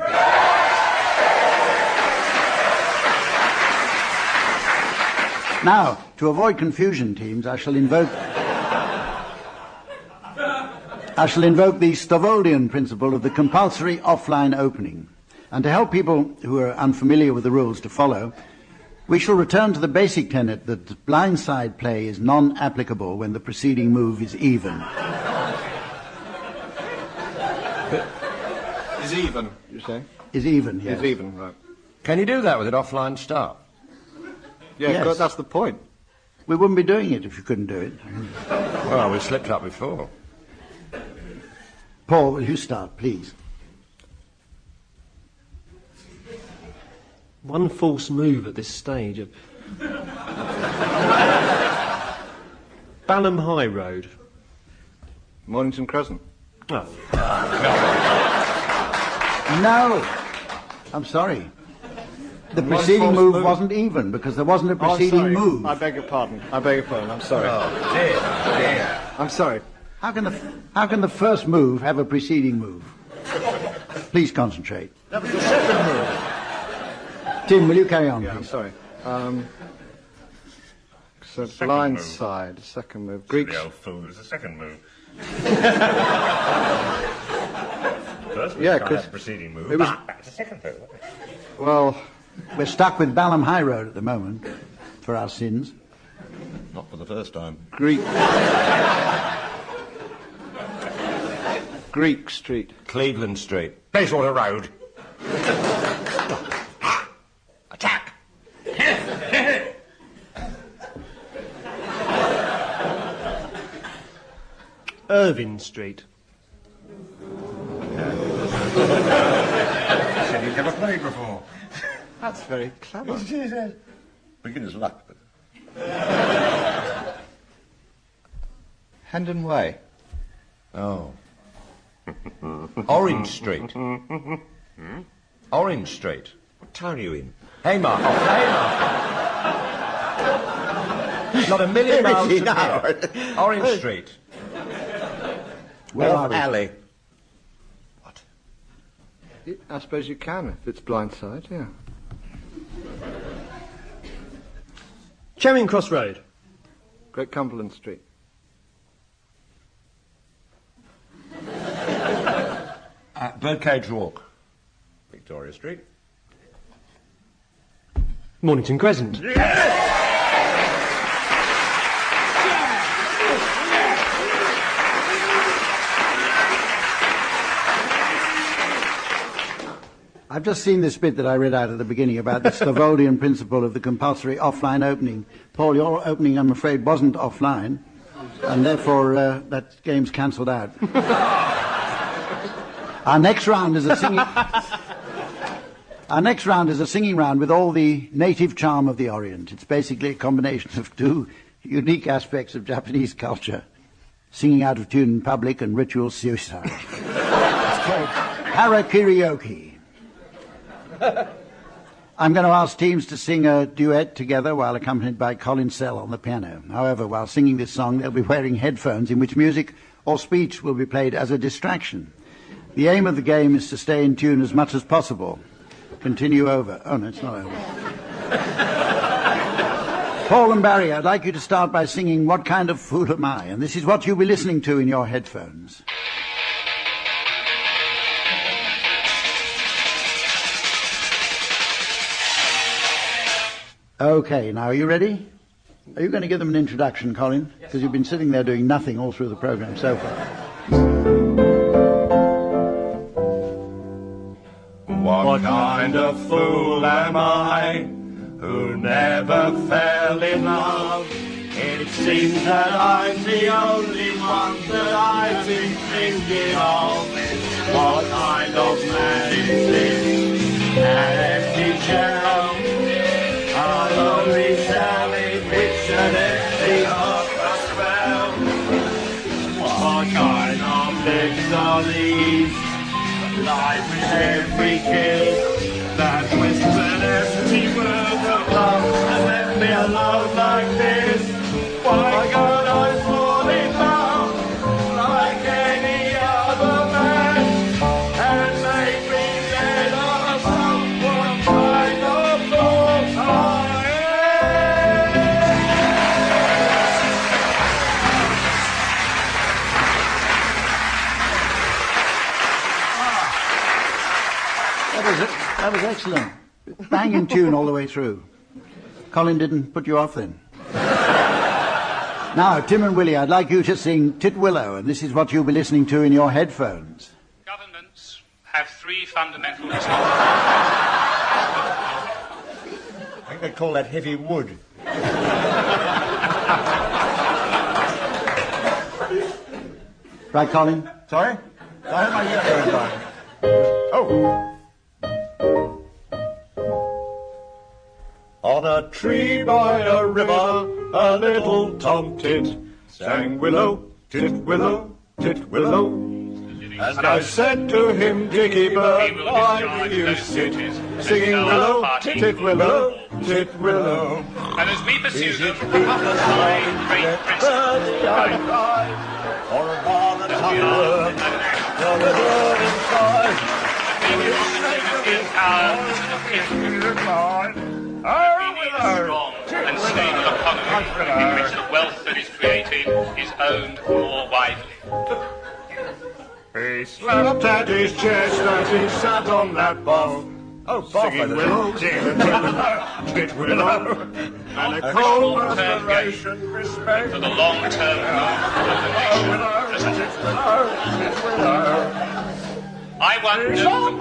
Now, to avoid confusion, teams, I shall invoke the Stavoldian principle of the compulsory offline opening. And to help people who are unfamiliar with the rules to follow, we shall return to the basic tenet that blindside play is non-applicable when the preceding move is even. Is even, you say? Is even, yes. Is even, right. Can you do that with an offline start? Yeah, Yes. that's the point. We wouldn't be doing it if you couldn't do it. Well, we slipped up before. Paul, will you start, please? One false move at this stage of Balham High Road. Mornington Crescent. Oh. No! I'm sorry. The preceding move wasn't even because there wasn't a preceding move. I beg your pardon. I'm sorry. Oh, dear. I'm sorry. How can the first move have a preceding move? Please concentrate. That was the second move. Tim, will you carry on, Yeah, I'm please? sorry. So blind side, second move. Greeks. The old fool is the second move. First Yeah, can't 'cause have the preceding move. it was- That's the second move. Well, We're stuck with Balham High Road at the moment for our sins. Not for the first time. Greek Street. Cleveland Street. Bayswater Road. Attack! Irvine Street. Said you'd never played before. That's very clever. Beginner's luck, but... Hendon Way. Oh. Orange Street. Orange Street. What town are you in? Haymarket. Oh, Haymarket. Not a million miles from here. Orange Street. Where are we? Alley. I suppose you can if it's blindside, yeah. Charing Cross Road. Great Cumberland Street. Birdcage Walk. Victoria Street. Mornington Crescent. I've just seen this bit that I read out at the beginning about the Stavoldian principle of the compulsory offline opening. Paul, your opening, I'm afraid, wasn't offline, and therefore that game's cancelled out. Our next round is a singing round with all the native charm of the Orient. It's basically a combination of two unique aspects of Japanese culture: singing out of tune in public and ritual suicide. It's called harakirioke. I'm going to ask teams to sing a duet together while accompanied by Colin Sell on the piano. However, while singing this song, they'll be wearing headphones in which music or speech will be played as a distraction. The aim of the game is to stay in tune as much as possible. Continue over. Oh, no, it's not over. Paul and Barry, I'd like you to start by singing What Kind of Fool Am I? And this is what you'll be listening to in your headphones. Okay, now are you ready? Are you going to give them an introduction, Colin? Because you've been sitting there doing nothing all through the programme so far. What kind of fool am I who never fell in love? It seems that I'm the only one that I've been thinking of. What kind of man is this? An empty shell, a lonely cell in which an empty heart must dwell. What kind of lips are these? Life with every kiss that whispered empty words of love and left me alone like this. Why can't I fall in love? That was excellent. Bang in tune all the way through. Colin didn't put you off then? Now, Tim and Willie, I'd like you to sing Titwillow, and this is what you'll be listening to in your headphones. Governments have three fundamental I think they call that heavy wood. Right, Colin? Sorry? I had my ear going by. Oh. On a tree by a river, a little tomtit sang willow, titwillow, titwillow. And I said to him, Dicky bird, why do you sit singing willow, titwillow, titwillow? And as we pursue them, my great principle, or a barn at Humber, or a bird inside. Strong and stable economy in which the wealth that is created is owned more widely. He slapped at his chest as he sat on that bough. Oh, singing willow, titwillow, and a cold restoration respect for the long-term good of the nation as a whole. I want no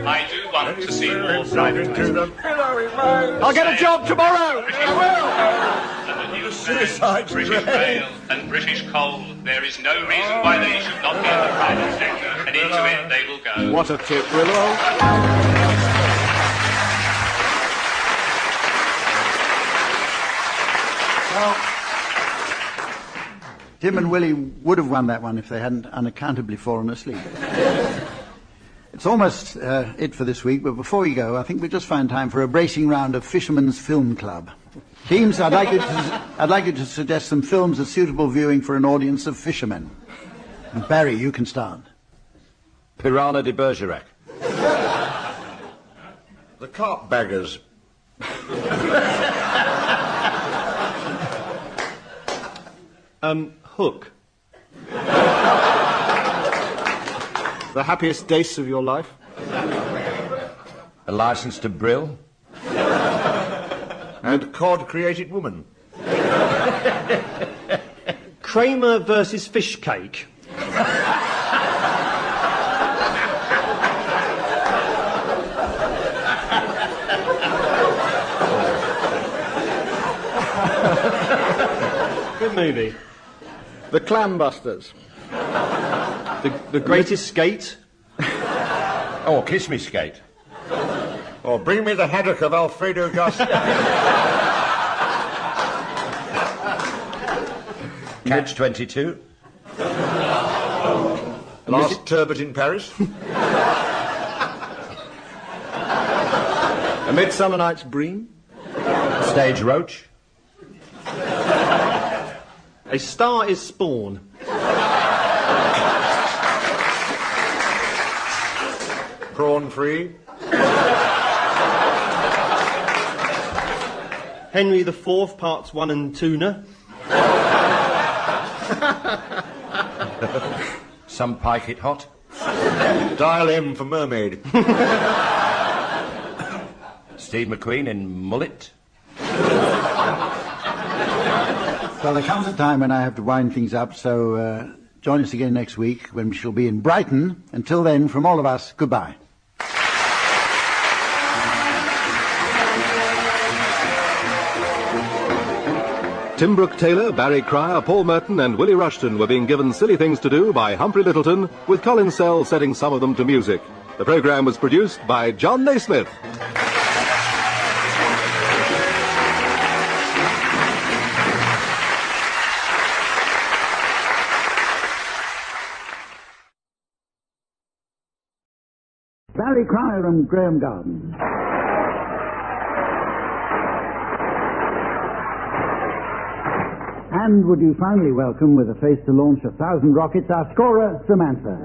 I do want to see more privatism. I'll get a job tomorrow! And the new suicide British rail and British coal, there is no reason why they should not be in the private sector, and into it they will go. What a tip, Willow. Well, Tim and Willie would have won that one if they hadn't unaccountably fallen asleep. It's almost it for this week, but before we go, I think we'll just find time for a bracing round of Fisherman's Film Club. Teams, I'd like you to suggest some films of suitable viewing for an audience of fishermen. And Barry, you can start. Piranha de Bergerac. The Carpbaggers. Hook. The happiest days of your life? A License to Brill. And Cod-Created Woman. Kramer versus Fish Cake. Good movie. The Clambusters. The Greatest Skate. Oh, Kiss Me Skate. Or Bring Me the Haddock of Alfredo Garcia. Catch-22. Last Turbot in Paris. A Midsummer Night's Dream. Stageroach. A Star is Spawn. Prawn Free. Henry IV, Parts 1 and Tuna. Some Pike It Hot. Dial M for Mermaid. Steve McQueen in Mullet. Well, there comes a time when I have to wind things up, so join us again next week when we shall be in Brighton. Until then, from all of us, goodbye. Tim Brooke-Taylor, Barry Cryer, Paul Merton and Willie Rushton were being given silly things to do by Humphrey Lyttelton, with Colin Sell setting some of them to music. The programme was produced by John Naismith. Barry Cryer and Graeme Garden. And would you finally welcome, with a face to launch 1,000 rockets, our scorer, Samantha.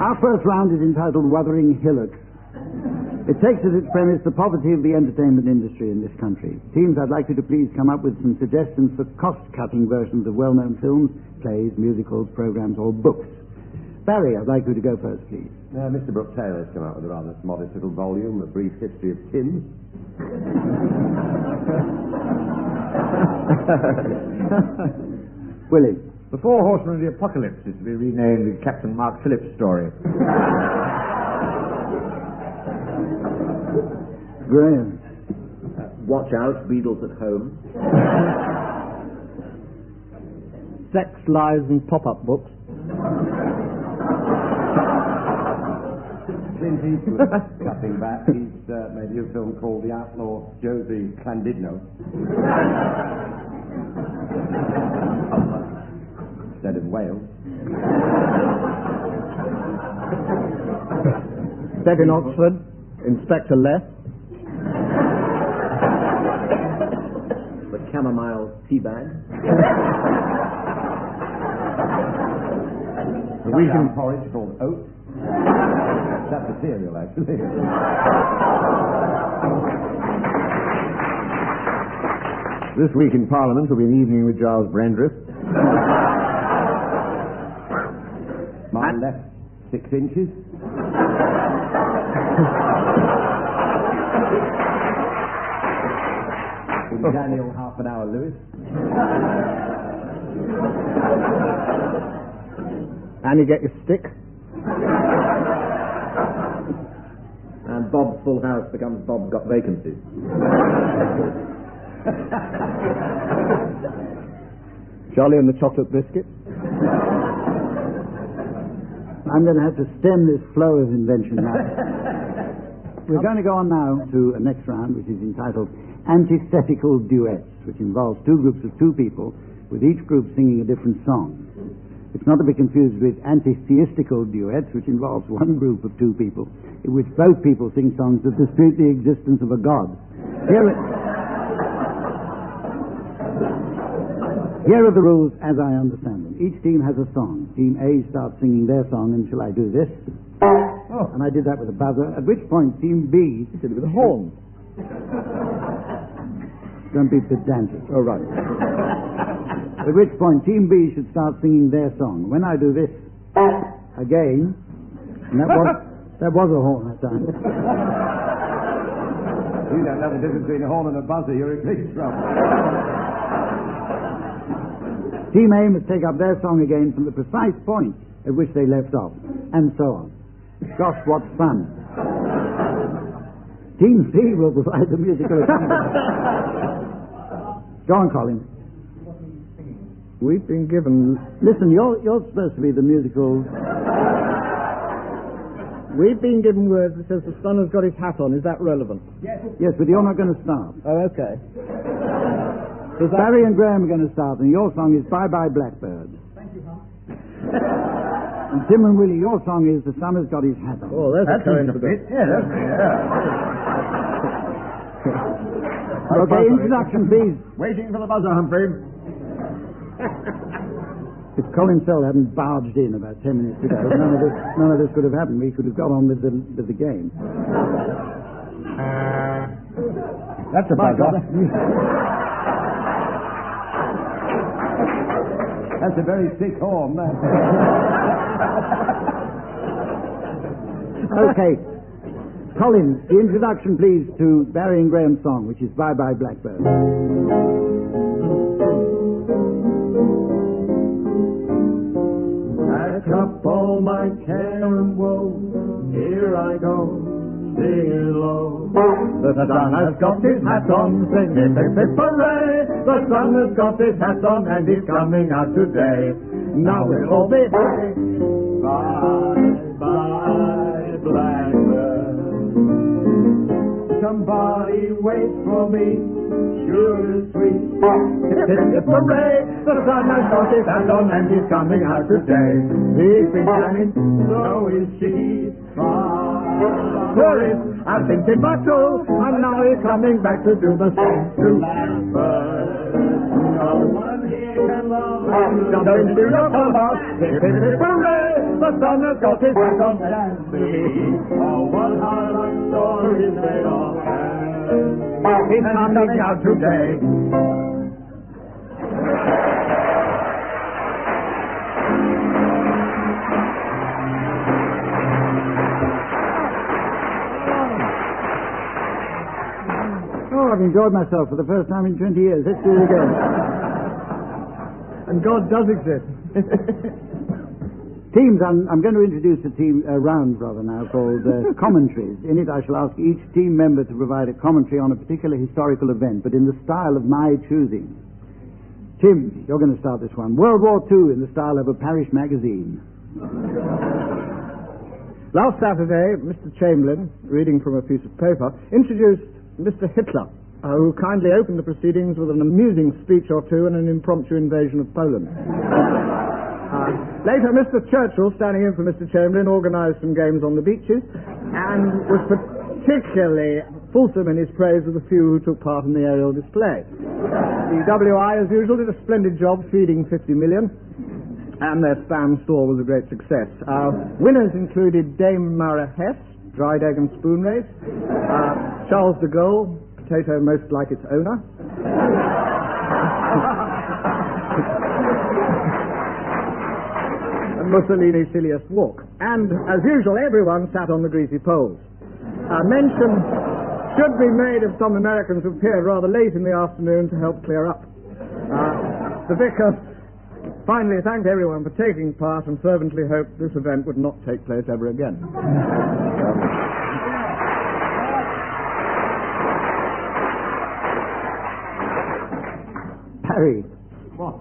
Our first round is entitled Wuthering Hillocks. It takes as its premise the poverty of the entertainment industry in this country. Teams, I'd like you to please come up with some suggestions for cost-cutting versions of well-known films, plays, musicals, programs, or books. Barry, I'd like you to go first, please. Mr. Brooke-Taylor has come out with a rather modest little volume, A Brief History of Tim. Willie. The Four Horsemen of the Apocalypse is to be renamed the Captain Mark Phillips story. Graeme. Watch Out, Beadles at Home. Sex, Lies and Pop-Up Books. Clint Eastwood, cutting back, he's made a new film called The Outlaw Josie Clandidno. Instead of Wales. Bed in Oxford, Inspector Left. The Chamomile Teabag. The weekend porridge called Oat. That's a cereal, actually. This week in Parliament will be an evening with Giles Brandreth. My left 6 inches. With Daniel Half an Hour Lewis. And you get your stick. And Bob's Full House becomes Bob's Got Vacancies. Charlie and the Chocolate Biscuit. I'm going to have to stem this flow of invention now. We're going to go on now to a next round, which is entitled Antithetical Duets, which involves two groups of two people, with each group singing a different song. It's not to be confused with antitheistical duets, which involves one group of two people, in which both people sing songs that dispute the existence of a god. Here are the rules as I understand them. Each team has a song. Team A starts singing their song, and shall I do this? Oh. And I did that with a buzzer, at which point Team B did it with a horn. Don't be pedantic. Oh, right. At which point Team B should start singing their song. When I do this, again, and that was a horn that time. You don't know the difference between a horn and a buzzer, you're in big trouble. Team A must take up their song again from the precise point at which they left off, and so on. Gosh, what fun. Team C will provide the musical accompaniment. Go on, Colin. We've been given... Listen, you're supposed to be the musical... We've been given words that says the sun has got his hat on. Is that relevant? Yes, but you're not going to start. Oh, okay. Barry and Graeme are going to start, and your song is Bye Bye Blackbird. Thank you, Hum. And Tim and Willie, your song is The Sun Has Got His Hat On. Oh, that's a coincidence. Yeah. Okay, introduction, please. Waiting for the buzzer, Humphrey. If Colin Sell hadn't barged in about 10 minutes ago, none of this could have happened. We could have got on with the game. That's a buzzer. That's a very thick horn, man. Okay. Colin, the introduction, please, to Barry and Graeme's song, which is Bye Bye Blackbird. Pack up all my care and woe, here I go, singing low. The sun has got his hat on, singing hip hip hooray. The sun has got his hat on and he's coming out today. Now we'll all be happy. Bye, bye, blackbird. Somebody waits for me, sure is sweet. Hip hip hip hooray. The sun has got his hat on and he's coming out today. He's been shining, so is she. Tourists have been in battle, and now he's coming back to do the same to Blackbird. No one here can Jump into your pullout, the sun has got his back on me. Oh, what Highland stories they all have. He's coming out today. Oh, I've enjoyed myself for the first time in 20 years. Let's do it again. And God does exist. Teams, I'm going to introduce a round now called commentaries. In it I shall ask each team member to provide a commentary on a particular historical event, but in the style of my choosing. Tim, you're going to start this one. World War II in the style of a parish magazine. Last Saturday, Mr. Chamberlain, reading from a piece of paper, introduced Mr. Hitler, who kindly opened the proceedings with an amusing speech or two and an impromptu invasion of Poland. Later, Mr. Churchill, standing in for Mr. Chamberlain, organised some games on the beaches and was particularly fulsome in his praise of the few who took part in the aerial display. The WI, as usual, did a splendid job feeding 50 million, and their spam store was a great success. Winners included Dame Mara Hess, dried egg and spoon race, Charles de Gaulle, potato most like its owner, and Mussolini's silliest walk. And, as usual, everyone sat on the greasy poles. Mention should be made of some Americans who appeared rather late in the afternoon to help clear up. The vicar finally thanked everyone for taking part and fervently hoped this event would not take place ever again. Harry. What?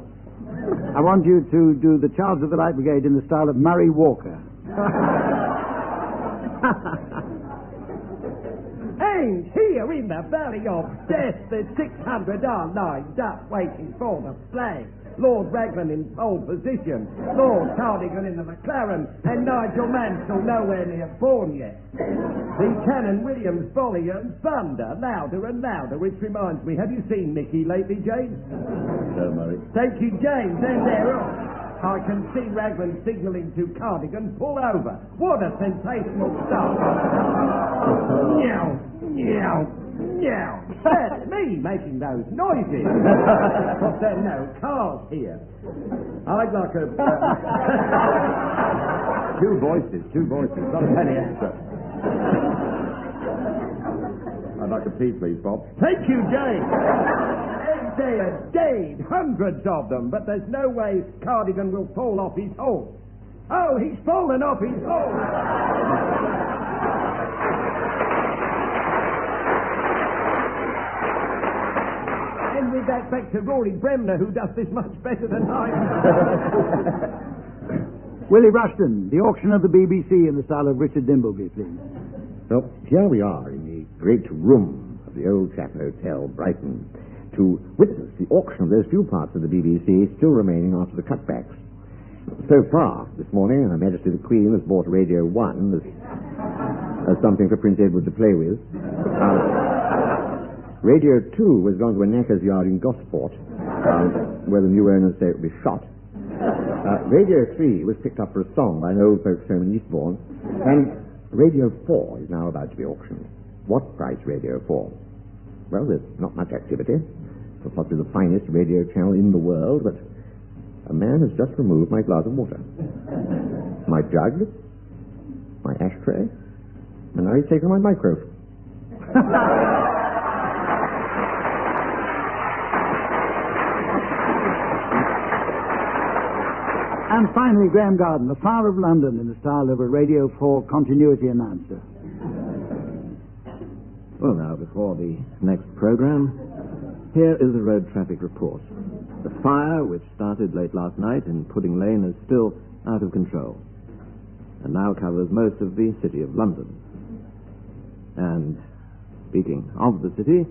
I want you to do the Charge of the Light Brigade in the style of Murray Walker. And here in the valley of death, the 600 are lined up waiting for the flag. Lord Raglan in pole position, Lord Cardigan in the McLaren, and Nigel Mansell nowhere near born yet. The Cannon Williams volley and thunder, louder and louder, which reminds me, have you seen Mickey lately, James? No, Murray. Thank you, James, and they're off. I can see Raglan signalling to Cardigan, pull over. What a sensational start. Meow, meow, meow. That's me making those noises. But there are no cars here. I'd like a... Two voices, not a penny extra. I'd like a tea, please, Bob. Thank you, James. They are dead, hundreds of them, but there's no way Cardigan will fall off his horse. Oh, he's fallen off his horse. And with that, back to Rory Bremner, who does this much better than I do. Willie Rushton, the auction of the BBC in the style of Richard Dimbleby, please. So, here we are in the great room of the Old Chapel Hotel, Brighton, to witness the auction of those few parts of the BBC still remaining after the cutbacks. So far, this morning, Her Majesty the Queen has bought Radio 1 as something for Prince Edward to play with. Radio 2 was gone to a knacker's yard in Gosport, where the new owners say it will be shot. Radio 3 was picked up for a song by an old folks' home in Eastbourne, and Radio 4 is now about to be auctioned. What price Radio 4? Well, there's not much activity for possibly the finest radio channel in the world, but a man has just removed my glass of water, my jug, my ashtray, and now he's taken my microphone. And finally, Graeme Garden, the Fire of London in the style of a Radio 4 continuity announcer. Well, now, before the next program, here is the road traffic report. The fire, which started late last night in Pudding Lane, is still out of control and now covers most of the city of London. And speaking of the city,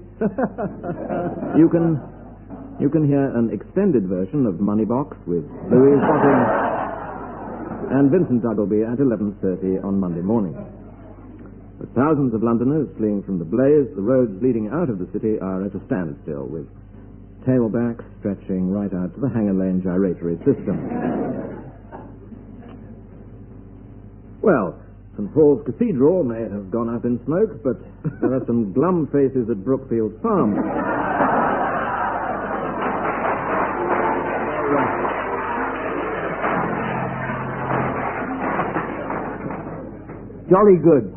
you can hear an extended version of Moneybox with Louise Botting and Vincent Duggleby at 11:30 on Monday morning. With thousands of Londoners fleeing from the blaze, the roads leading out of the city are at a standstill, with tailback stretching right out to the hanger lane gyratory system. Well, St. Paul's Cathedral may have gone up in smoke, but there are some glum faces at Brookfield Farm. Jolly good.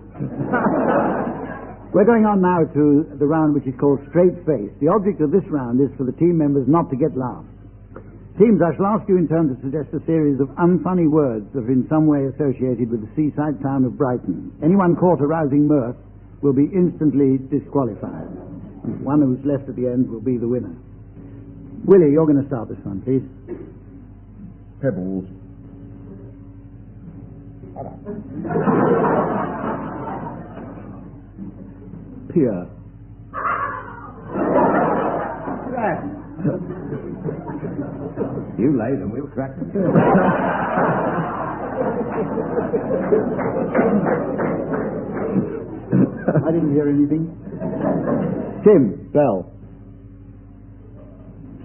We're going on now to the round which is called Straight Face. The object of this round is for the team members not to get laughs. Teams, I shall ask you in turn to suggest a series of unfunny words that are in some way associated with the seaside town of Brighton. Anyone caught arousing mirth will be instantly disqualified. One who's left at the end will be the winner. Willie, you're going to start this one, please. Pebbles. Pier. You lay them, we'll crack them. I didn't hear anything. Tim. Bell.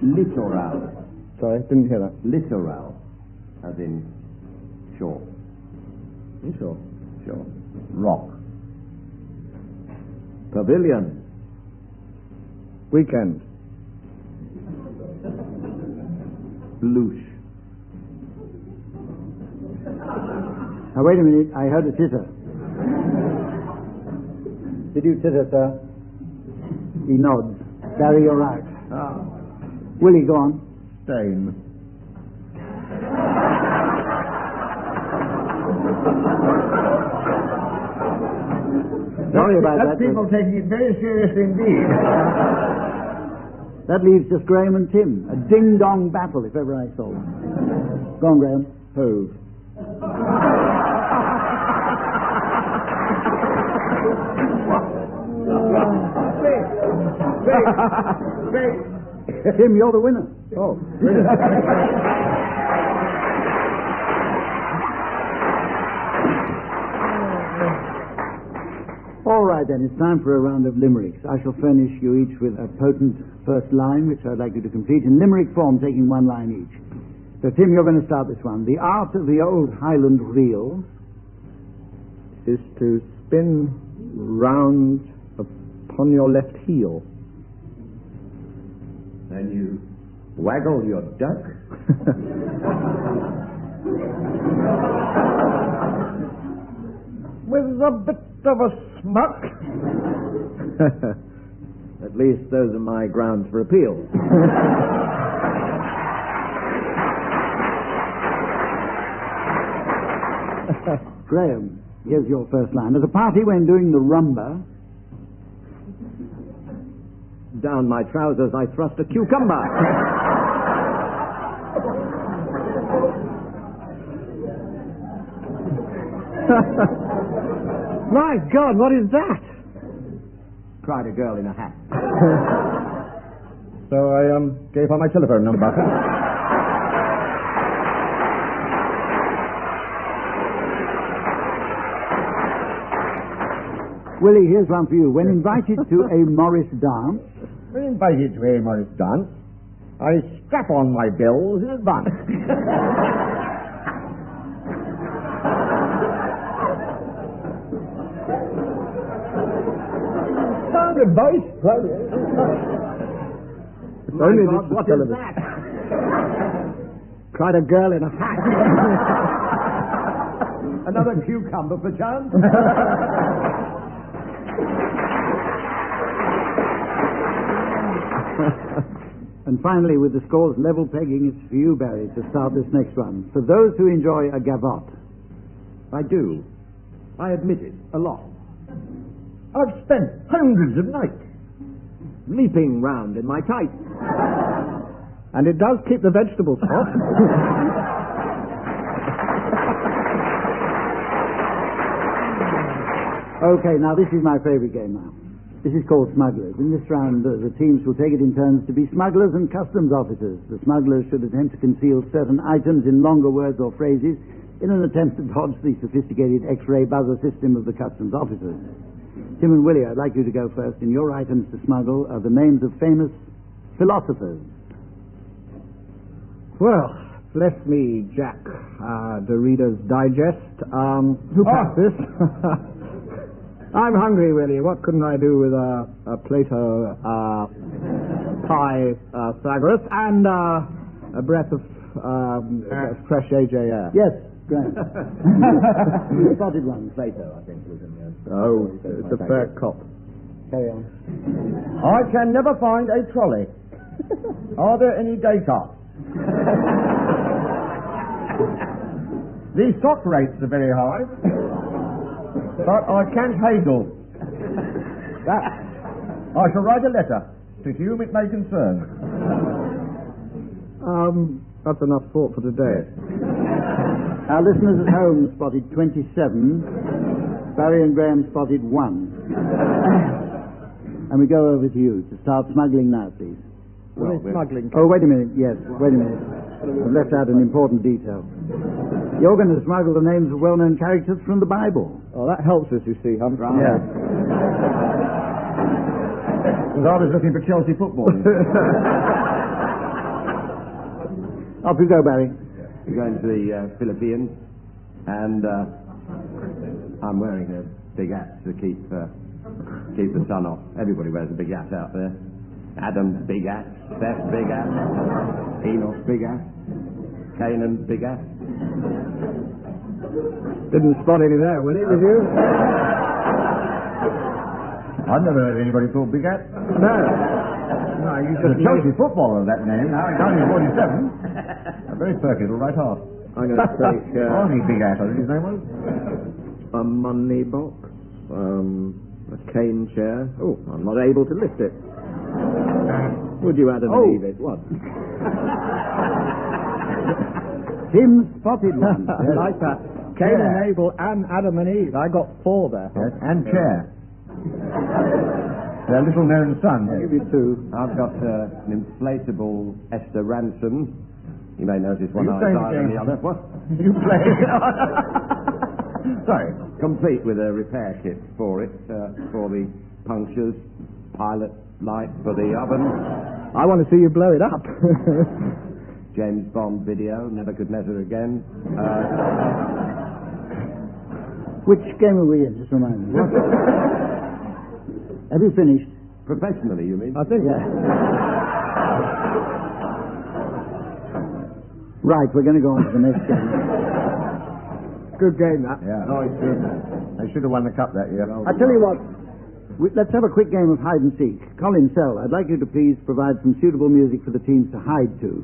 Littoral. Sorry, didn't hear that. Littoral. As in shore. You sure? Sure. Rock. Pavilion. Weekend. Loosh. Now, wait a minute. I heard a titter. Did you titter, sir? He nods. Barry, you're right. Willie, go on. Stain. Sorry about that. That's people taking it very seriously indeed. That leaves just Graeme and Tim. A ding-dong battle, if ever I saw one. Go on, Graeme. Hove. Tim, you're the winner. Oh, All right, then. It's time for a round of limericks. I shall furnish you each with a potent first line, which I'd like you to complete in limerick form, taking one line each. So, Tim, you're going to start this one. The art of the old Highland reel is to spin round upon your left heel. And you waggle your duck. With a bit of a smuck. At least those are my grounds for appeal. Graeme, here's your first line. At a party when doing the rumba, down my trousers I thrust a cucumber. My God, what is that? Cried a girl in a hat. So I gave her my telephone number. Willie, here's one for you. When invited to a Morris dance... When invited to a Morris dance, I strap on my bells in advance. Sound advice? Only God, this what is that? Cried a girl in a hat. Another cucumber, perchance? And finally, with the scores level pegging, it's for you, Barry, to start this next one. For those who enjoy a gavotte. I do. I admit it, a lot. I've spent hundreds of nights leaping round in my tights. And it does keep the vegetables hot. Okay, now this is my favourite game now. This is called Smugglers. In this round, the teams will take it in turns to be smugglers and customs officers. The smugglers should attempt to conceal certain items in longer words or phrases in an attempt to dodge the sophisticated X-ray buzzer system of the customs officers. Tim and Willie, I'd like you to go first. And your items to smuggle are the names of famous philosophers. Well, bless me, Jack. The Reader's Digest. Who packed this? I'm hungry, Willie. What couldn't I do with a Plato Pythagoras and a breath of fresh AJ air? Yes, Grant. You spotted one, Plato, I think, was in there. Oh, it's a fair cop. Carry on. I can never find a trolley. Are there any day carts? The stock rates are very high, but I can't haggle. That I shall write a letter to whom it may concern. That's enough thought for today. Our listeners at home spotted 27. Barry and Graham spotted 1. And we go over to you to start smuggling now, please. What is smuggling? Oh, wait a minute. Yes, wait a minute. I've left out an important detail. You're going to smuggle the names of well-known characters from the Bible. Oh, that helps us, you see, Humphrey. Yeah. Because I was looking for Chelsea football. Off you go, Barry. We're going to the Philippines, and I'm wearing a big hat to keep the sun off. Everybody wears a big hat out there. Adam's big hat, Seth's big hat, Enoch's big hat, Canaan's big hat. Didn't spot any there, Willie, did you? I've never heard anybody called Big Hat. No. No, you There's just a Chelsea footballer of that name now. He's only 47. Very perky, little right half. I'm going to take Only Big Hat, I think his name was. a money box, a cane chair. Oh, I'm not able to lift it. Would you Adam and Eve it? What? Tim spotted one. I like that. Cain and Abel and Adam and Eve. I got 4 there. Yes, and chair. Their little known son. I'll give you 2. I've got an inflatable Esther Ransom. You may notice one eye's higher than the other. What? You play? Sorry. Complete with a repair kit for it, for the punctures, pilot light for the oven. I want to see you blow it up. James Bond video, Nebuchadnezzar again. Which game are we in? Just remind me. Have you finished? Professionally, you mean? I think. Yeah. Right, we're going to go on to the next game. Good game, that. Yeah. Oh, it's good. They should have won the cup that year. I tell you what, let's have a quick game of hide and seek. Colin Sell, I'd like you to please provide some suitable music for the teams to hide to.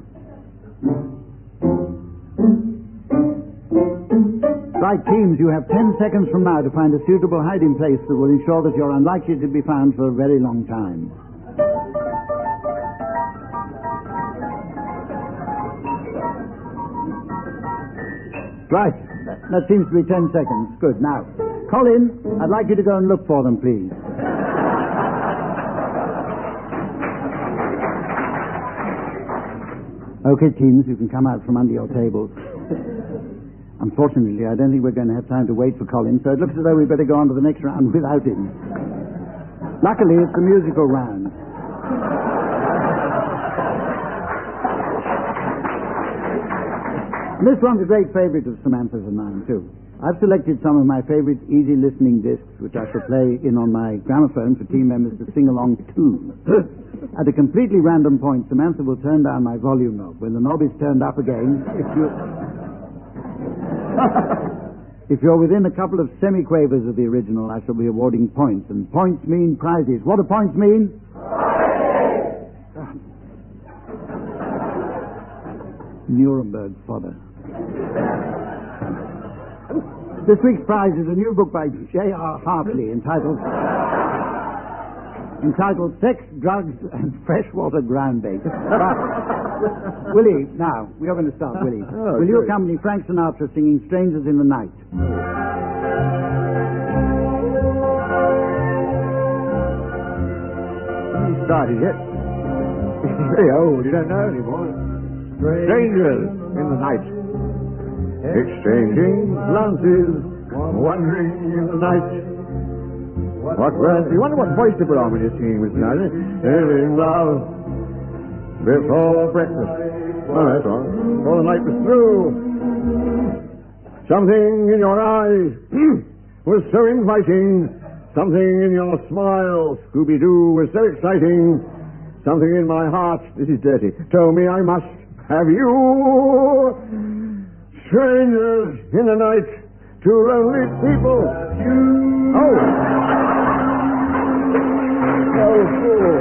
Right, teams, you have 10 seconds from now to find a suitable hiding place that will ensure that you're unlikely to be found for a very long time. Right, that seems to be 10 seconds. Good. Now, Colin, I'd like you to go and look for them, please. Okay, teams, you can come out from under your tables. Unfortunately, I don't think we're going to have time to wait for Colin, so it looks as though we'd better go on to the next round without him. Luckily, it's a musical round. And this one's a great favourite of Samantha's and mine, too. I've selected some of my favourite easy listening discs, which I shall play in on my gramophone for team members to sing along to. At a completely random point, Samantha will turn down my volume knob. When the knob is turned up again, if you're within a couple of semi-quavers of the original, I shall be awarding points. And points mean prizes. What do points mean? Nuremberg fodder. This week's prize is a new book by J.R. Hartley entitled Sex, Drugs, and Freshwater Ground Bait. Willie, now, we are going to start, Willie. Will you accompany Frank Sinatra singing Strangers in the Night? You started it. It's very old, you don't know anymore. Strangers in the night. Exchanging glances, wandering in the night. What words? You wonder what voice to put on when you're singing with Sinatra. In love, before breakfast. Oh, that's all. Before the night was through. Something in your eyes was so inviting. Something in your smile, Scooby-Doo, was so exciting. Something in my heart, this is dirty, told me I must have you. Strangers in the night, two lonely people. Oh! Oh, fool.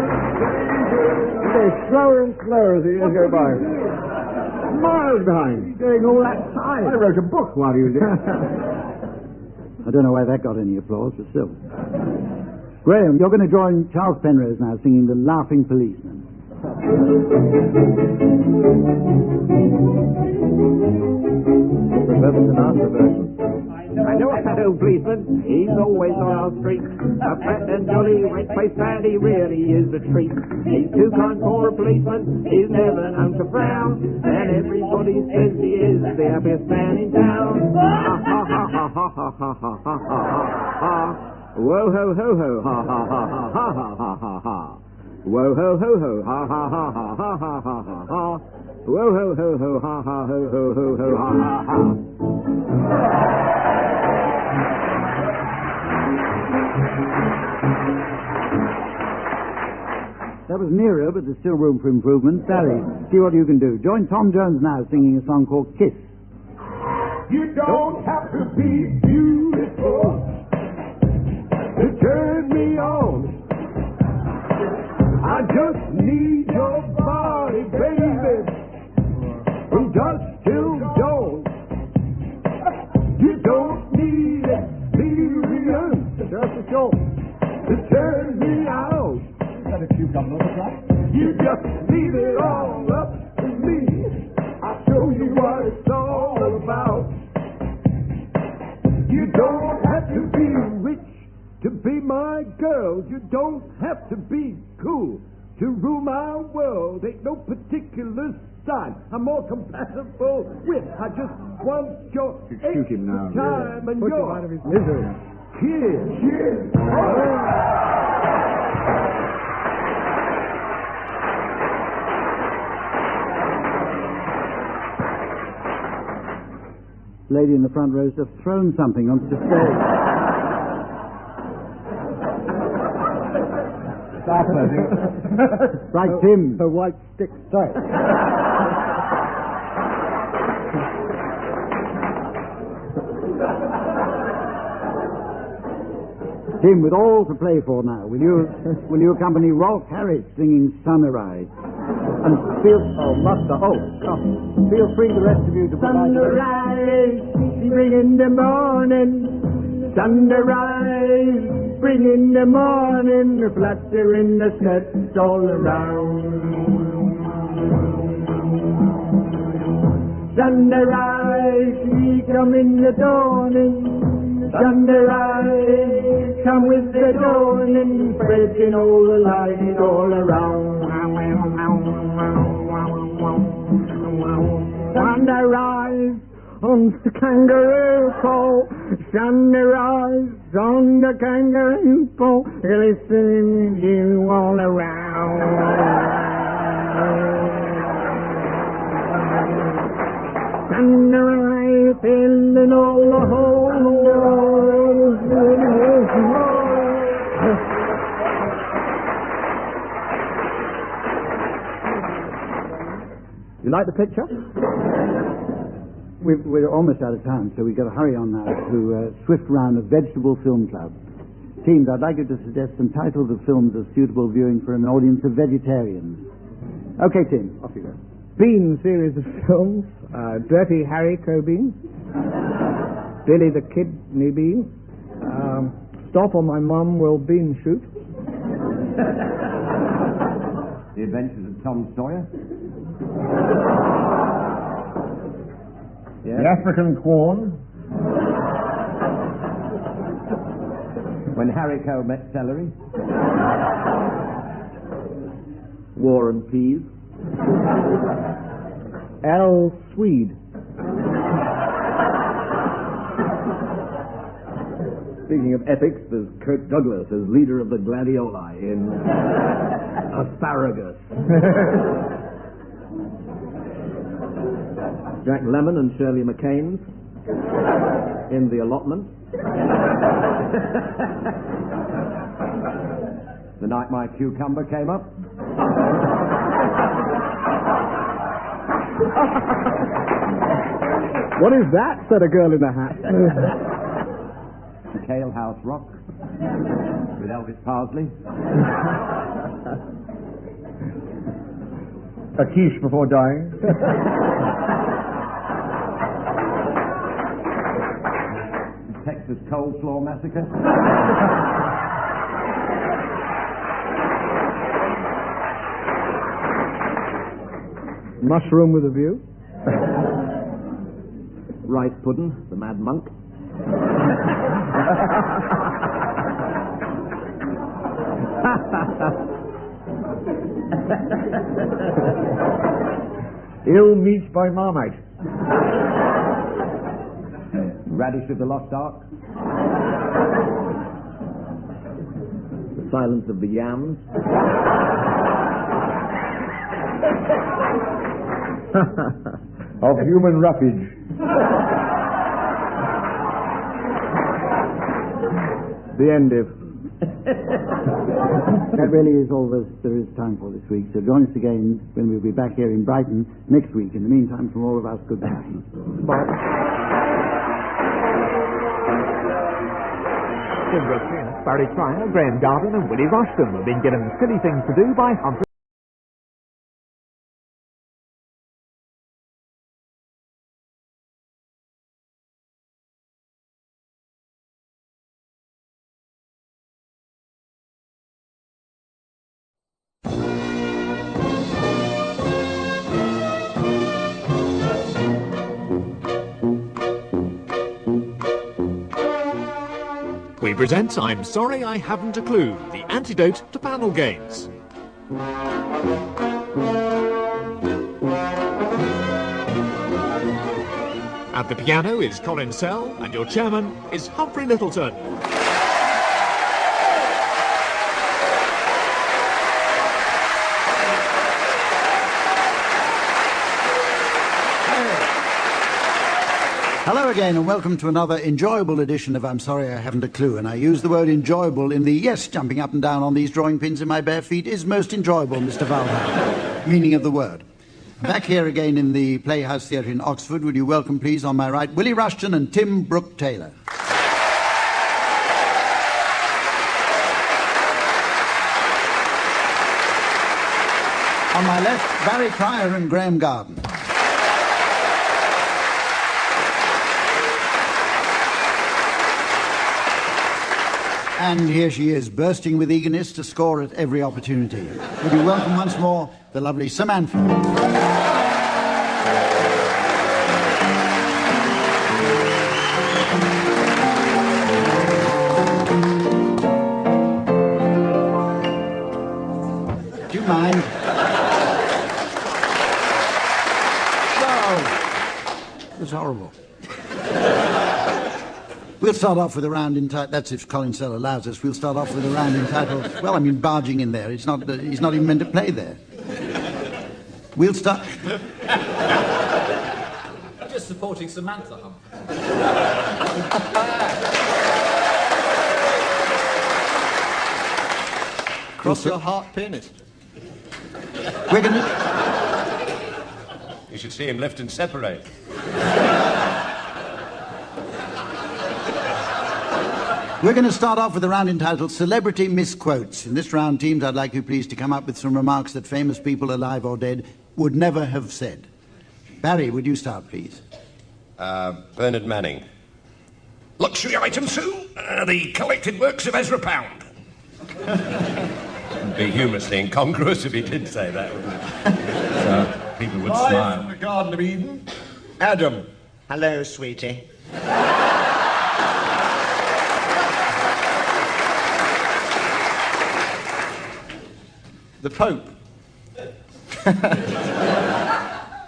They're slower and slower as the years go by. Miles behind. Doing all that time. I wrote a book while you did. I don't know why that got any applause, but still. Graeme, you're going to join Charles Penrose now singing The Laughing Policeman. Prefer the Sinatra version. I know that old policeman, he's always on our street. A fat and jolly, white-faced lad, he really is a treat. He's too kind for a policeman, he's never known to frown. And everybody says he is the happiest man in town. Ha ha ha ha ha ha ha ha ha ha. Whoa ho ho ho, ha ha ha ha ha ha ha ha ha. Whoa ho ho ho, ha ha ha ha ha ha ha ha ha. Whoa ho ho ho, ha ha ho ho ho ho ha ha ha. That was nearer, but there's still room for improvement. Sally, see what you can do. Join Tom Jones now singing a song called Kiss. You don't have to be beautiful to turn me on. I just need your body, baby, from dusk till dawn. You don't need experience just a show to turn me out. You just leave it all up to me. I'll show you what it's all about. You don't have to be rich to be my girl. You don't have to be cool to rule my world. Ain't no particular sign I'm more compatible with. I just want your Shoot him now. time and Put him your out of his misery. kiss. Lady in the front row's just thrown something onto the stage. Right, Tim. A white stick straight. Tim, with all to play for now, will you accompany Rolf Harris singing Sunrise? And feel free the rest of you to Sunrise, bring in the morning. Sunrise, bring in the morning. The flutter in the skirts all around. Sunrise, we come in the dawning. Sunrise, come with the dawning, spreading all the light all around. Sunrise on the kangaroo pole, sunrise on the kangaroo pole, glistening you all around. Sunrise filling all the whole world. You like the picture? We're almost out of time, so we've got to hurry on now to a swift round of Vegetable Film Club. Teams, I'd like you to suggest some titles of films of suitable viewing for an audience of vegetarians. Okay, Tim, off you go. Bean series of films. Dirty Harry Cobean. Billy the Kidney Bean. Stop or My Mum Will Bean Shoot. The Adventures of Tom Sawyer. The African Quorn. When Harry Coe Met Celery. War and Peas. L. Swede. Speaking of epics, there's Kirk Douglas as leader of the Gladioli in Asparagus. Jack Lemmon and Shirley MacLaine's In the Allotment. The night my cucumber came up. What is that? Said a girl in a hat. The Kale House Rock with Elvis Parsley. A quiche before dying. The Texas Coleslaw Massacre. Mushroom with a View. Rice Puddin', The Mad Monk. Ill Meat by Marmite. Radish of the Lost Ark. The Silence of the Yams. Of Human Roughage. The Endive. That really is all there is time for this week. So join us again when we'll be back here in Brighton next week. In the meantime, from all of us, goodbye. Bye. Tim Brooke-Taylor, Barry Cryer, Graeme Garden and Willie Rushton have been given Silly Things to Do by Humphrey. We present I'm Sorry I Haven't a Clue, the antidote to panel games. At the piano is Colin Sell, and your chairman is Humphrey Lyttelton. Hello again and welcome to another enjoyable edition of I'm Sorry I Haven't a Clue. And I use the word enjoyable in the yes, jumping up and down on these drawing pins in my bare feet is most enjoyable, Mr. Valhalla. Meaning of the word. Back here again in the Playhouse Theatre in Oxford, would you welcome please on my right Willie Rushton and Tim Brooke-Taylor. On my left, Barry Cryer and Graeme Garden. And here she is, bursting with eagerness to score at every opportunity. Would you welcome once more the lovely Samantha. Do you mind? No. It was horrible. We'll start off with a round entitled, that's if Colin Sell allows us, we'll start off with a round entitled, well, I mean, barging in there. He's not even meant to play there. We'll start... Just supporting Samantha, Humphrey. Cross your heart, pianist. We're going to... You should see him lift and separate. We're going to start off with a round entitled Celebrity Misquotes. In this round, teams, I'd like you please to come up with some remarks that famous people, alive or dead, would never have said. Barry, would you start, please? Bernard Manning. Luxury item, Sue? The collected works of Ezra Pound. It'd be humorously incongruous if he did say that, wouldn't it? So people would Live smile. from the Garden of Eden, Adam. Hello, sweetie. The Pope.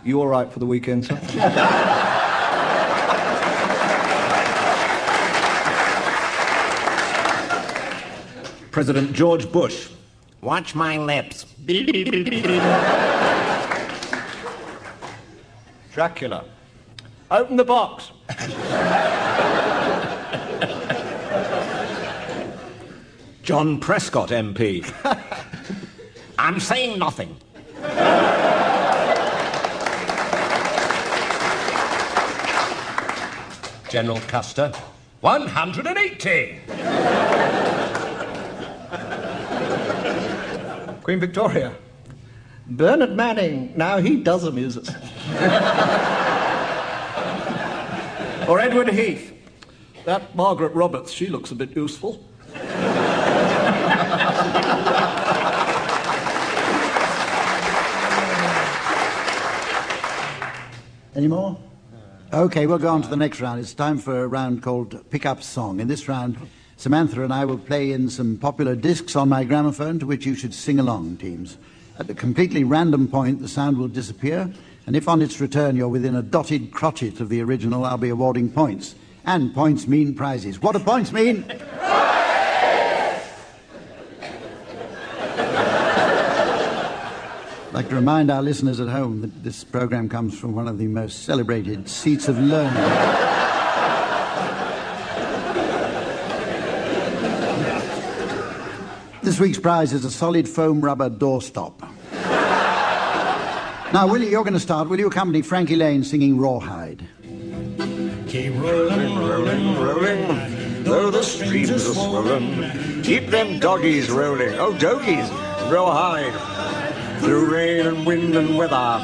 You all right for the weekend, sir? President George Bush. Watch my lips. Dracula. Open the box. John Prescott, MP. I'm saying nothing. General Custer. 180. Queen Victoria. Bernard Manning. Now he does amuse us. Or Edward Heath. That Margaret Roberts, she looks a bit useful. Any more? Okay, we'll go on to the next round. It's time for a round called Pick Up Song. In this round, Samantha and I will play in some popular discs on my gramophone to which you should sing along, teams. At a completely random point, the sound will disappear, and if on its return you're within a dotted crotchet of the original, I'll be awarding points. And points mean prizes. What do points mean? I'd like to remind our listeners at home that this programme comes from one of the most celebrated seats of learning. This week's prize is a solid foam rubber doorstop. Now, Willie, you're going to start. Will you accompany Frankie Lane singing Rawhide? Keep rolling, rolling, rolling, though the streams are swollen. Keep them doggies rolling, oh doggies, rawhide. Through rain and wind and weather,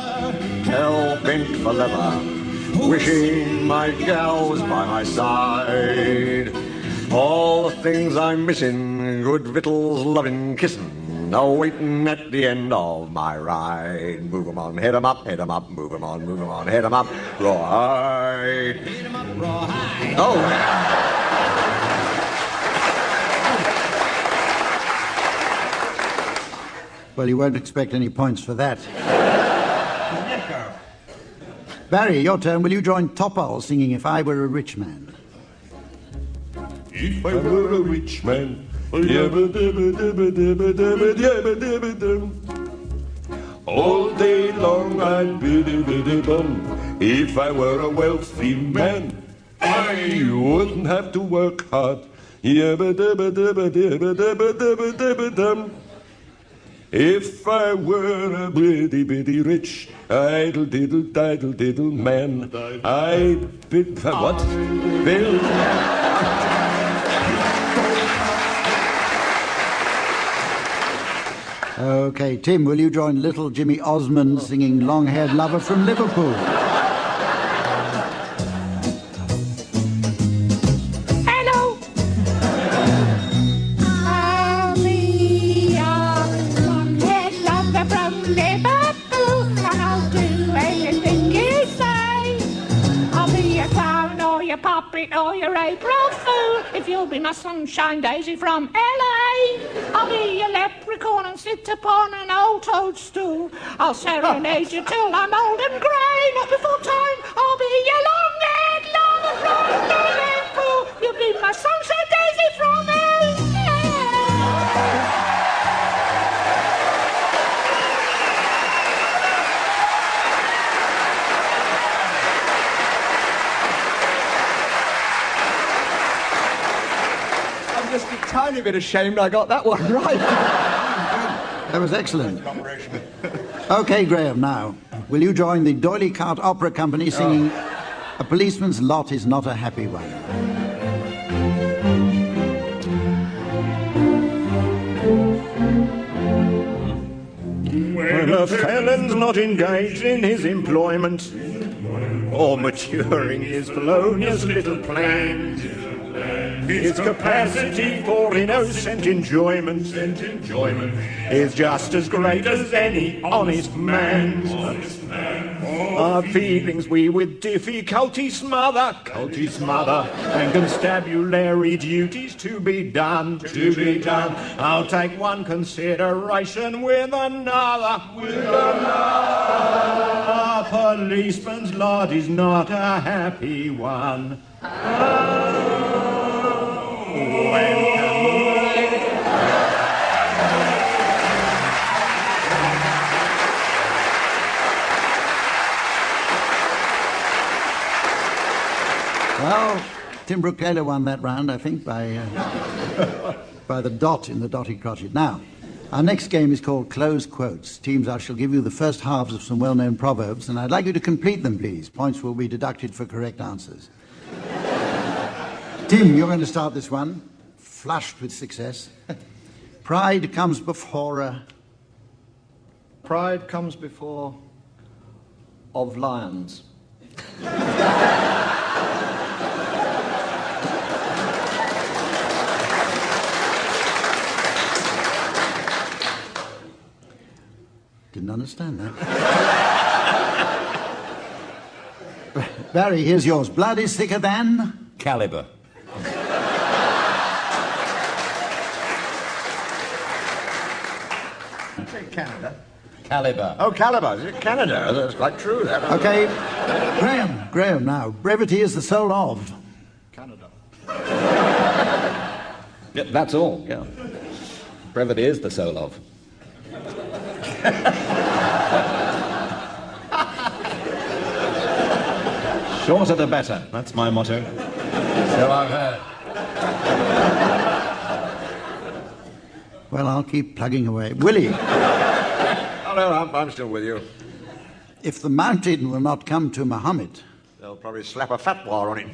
hell bent for leather, wishing my gal was by my side. All the things I'm missing, good victuals, loving, kissing, are waiting at the end of my ride. Move 'em on, head 'em up, move 'em on, head 'em up, rawhide. Head 'em up, rawhide. Oh. Well, you won't expect any points for that. Barry, your turn. Will you join Topol singing If I Were a Rich Man? If I were a rich man, all day long I'd biddy-biddy-bum. If I were a wealthy man, I wouldn't have to work hard. If I were a bitty rich, idle-diddle man, I'd bid for what? Bill. Okay, Tim, will you join little Jimmy Osmond singing Long-Haired Lover from Liverpool? Hello. I'll be your long-haired lover from Liverpool, and I'll do anything you say. I'll be your clown or your puppet or your April fool, if you'll be my sunshine daisy from LA. I'll be your leprechaun and sit upon an old toadstool. I'll serenade you till I'm old and grey. Not before time, I'll be your long-haired lover from Liverpool. You'll be my sunshine daisy from LA. I'm just a tiny bit ashamed I got that one right. That was excellent. Okay, Graham, now, will you join the D'Oyly Carte Opera Company singing A Policeman's Lot Is Not a Happy One? When a felon's not engaged in his employment, or maturing his felonious little plans, his capacity for innocent enjoyment is just as great as any honest man's. Our feelings we with difficulty smother, and constabulary duties to be done. I'll take one consideration with another. A policeman's lot is not a happy one. Well, Tim Brooke-Taylor won that round, I think, by the dot in the dotted crotchet. Now, our next game is called Close Quotes. Teams, I shall give you the first halves of some well-known proverbs, and I'd like you to complete them, please. Points will be deducted for correct answers. Tim, you're going to start this one, flushed with success. Pride comes before Pride comes before of lions. Didn't understand that. Barry, here's yours. Blood is thicker than? Caliber. Canada. Caliber. Oh, Caliber. Is it Canada? That's quite true. That. Okay. Graeme, now. Brevity is the soul of? Canada. Yeah, that's all, yeah. Brevity is the soul of. Shorter the better. That's my motto. So I've heard. Well, I'll keep plugging away. Willie. Oh, no, I'm still with you. If the mountain will not come to Muhammad, They'll probably slap a fatwa on it.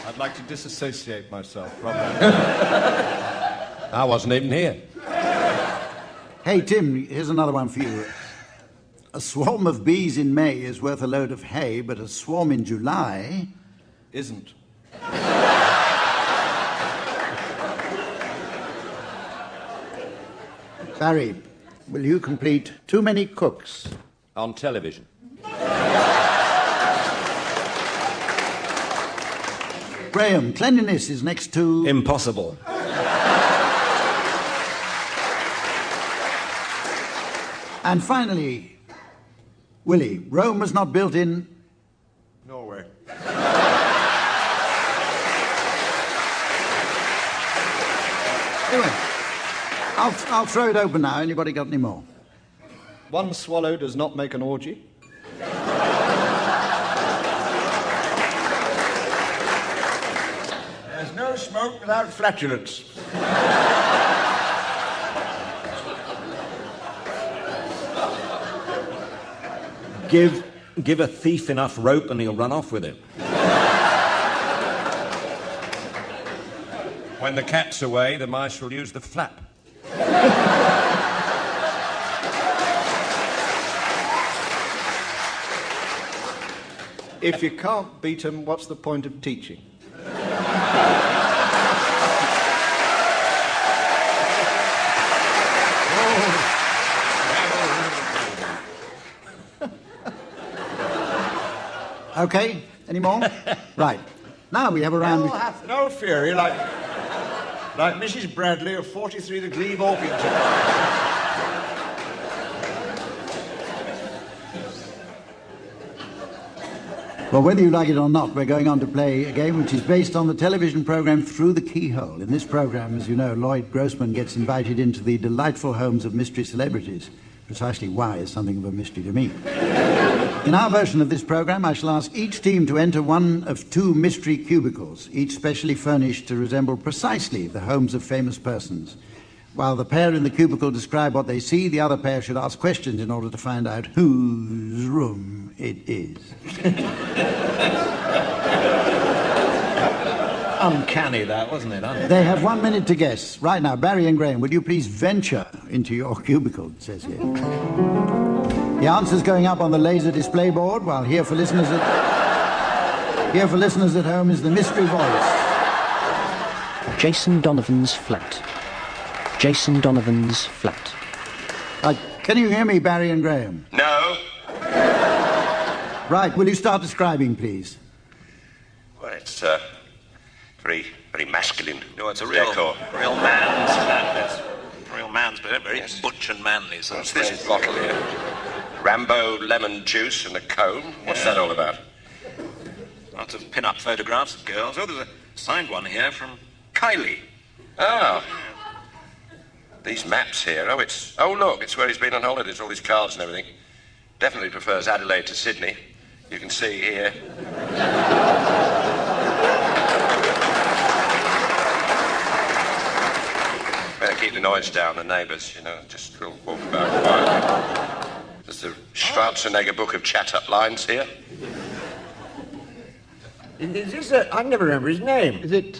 I'd like to disassociate myself from that. I wasn't even here. Hey, Tim, here's another one for you. A swarm of bees in May is worth a load of hay, but a swarm in July... Isn't. Barry, will you complete Too Many Cooks? On television. Graeme, cleanliness is next to... Impossible. And finally, Willie, Rome was not built in... Norway. Anyway, I'll throw it open now. Anybody got any more? One swallow does not make an orgy. There's no smoke without flatulence. Give a thief enough rope and he'll run off with it. When the cat's away, the mice will use the flap. If you can't beat 'em, what's the point of teaching? Okay, any more? Right. Now we have a round... Hell hath no fury like Mrs. Bradley of 43 the Glebe Orpington. Well, whether you like it or not, we're going on to play a game which is based on the television programme Through the Keyhole. In this programme, as you know, Lloyd Grossman gets invited into the delightful homes of mystery celebrities. Precisely why is something of a mystery to me. In our version of this programme, I shall ask each team to enter one of two mystery cubicles, each specially furnished to resemble precisely the homes of famous persons. While the pair in the cubicle describe what they see, the other pair should ask questions in order to find out whose room it is. Uncanny, that, wasn't it? They have 1 minute to guess. Right now, Barry and Graeme, will you please venture into your cubicle, it says here. The answer's going up on the laser display board, while here for listeners at home is the mystery voice. Jason Donovan's flat. Jason Donovan's flat. Can you hear me, Barry and Graeme? No. Right, will you start describing, please? Well, it's very, very masculine. No, it's a real man's flat. That's real man's, but very butch and manly. So what's this bottle here? Rambo lemon juice and a comb? What's that all about? Lots of pin-up photographs of girls. Oh, there's a signed one here from Kylie. Oh. These maps here, oh look, it's where he's been on holidays, all his cards and everything. Definitely prefers Adelaide to Sydney. You can see here. Better keep the noise down, the neighbours, you know, just we'll walk about quietly. There's the Schwarzenegger book of chat-up lines here. Is this I never remember his name. Is it,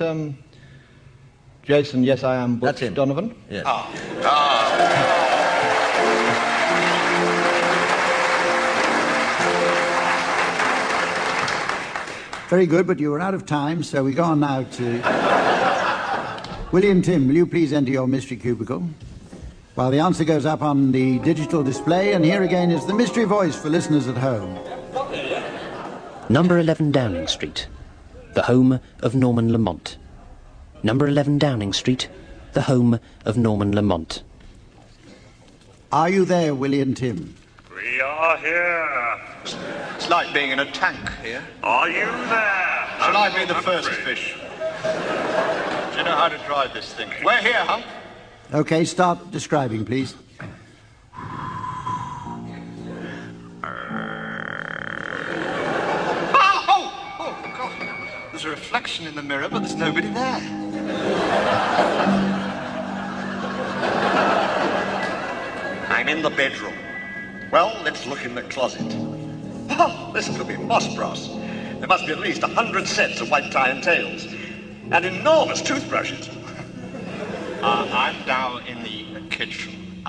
Jason, yes, I am Butch Donovan? Yes. Very good, but you were out of time, so we go on now to... Willie and Tim, will you please enter your mystery cubicle? While the answer goes up on the digital display, and here again is the mystery voice for listeners at home. Number 11 Downing Street, the home of Norman Lamont. Number 11 Downing Street, the home of Norman Lamont. Are you there, Willie and Tim? We are here. It's like being in a tank here. Are you there? Shall I be the first fish? Do you know how to drive this thing? We're here, Hump. Okay, start describing, please. Oh, God. There's a reflection in the mirror, but there's nobody there. I'm in the bedroom. Well, let's look in the closet. Oh, this could be moss brass. There must be at least 100 sets of white tie and tails. And enormous toothbrushes. I'm now in the kitchen.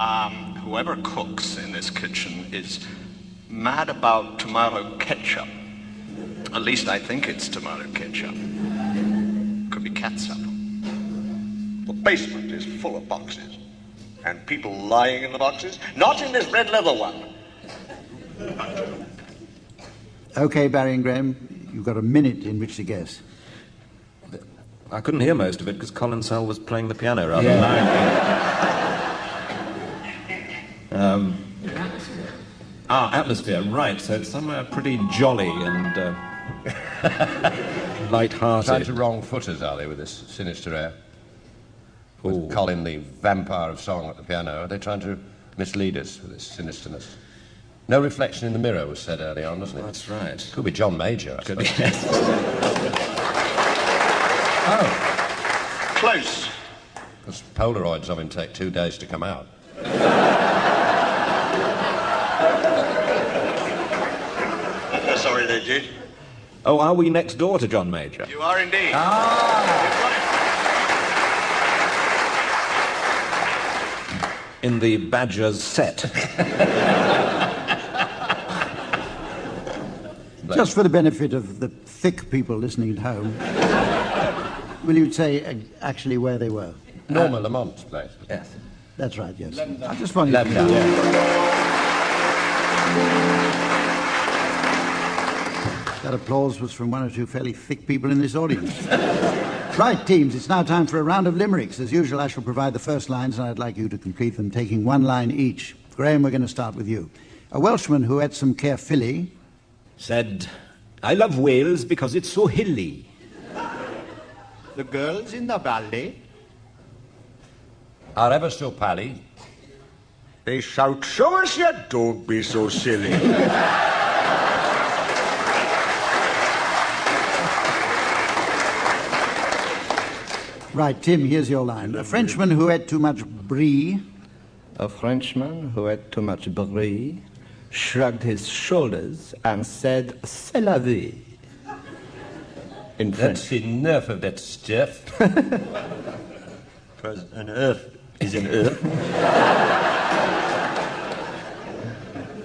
Whoever cooks in this kitchen is mad about tomato ketchup. At least I think it's tomato ketchup. Could be catsup. The basement is full of boxes. And people lying in the boxes. Not in this red leather one. Okay, Barry and Graeme, you've got a minute in which to guess. I couldn't hear most of it because Colin Sell was playing the piano rather loudly. Atmosphere, right. So it's somewhere pretty jolly and light-hearted. Trying to wrong footers, are they, with this sinister air? With Colin, the vampire of song, at the piano. Are they trying to mislead us with this sinisterness? No reflection in the mirror was said early on, wasn't it? That's right. Could be John Major, I Could be, suppose. yes. Oh. Close. Because Polaroids of him take 2 days to come out. Sorry there, Jude. Oh, are we next door to John Major? You are indeed. In the Badger's set. Just for the benefit of the thick people listening at home, will you say actually where they were? Norma Lamont's place. Yes. That's right, yes. I just wanted Left down. That applause was from one or two fairly thick people in this audience. Right, teams, it's now time for a round of limericks. As usual, I shall provide the first lines, and I'd like you to complete them, taking one line each. Graeme, we're going to start with you. A Welshman who ate some carefilly said, I love Wales because it's so hilly. The girls in the valley are ever so pally. They shout, show us your don't be so silly. Right, Tim, here's your line. A Frenchman who ate too much brie. A Frenchman who ate too much brie shrugged his shoulders and said, c'est la vie. In French. That's enough of that stuff. Because an earth is an earth.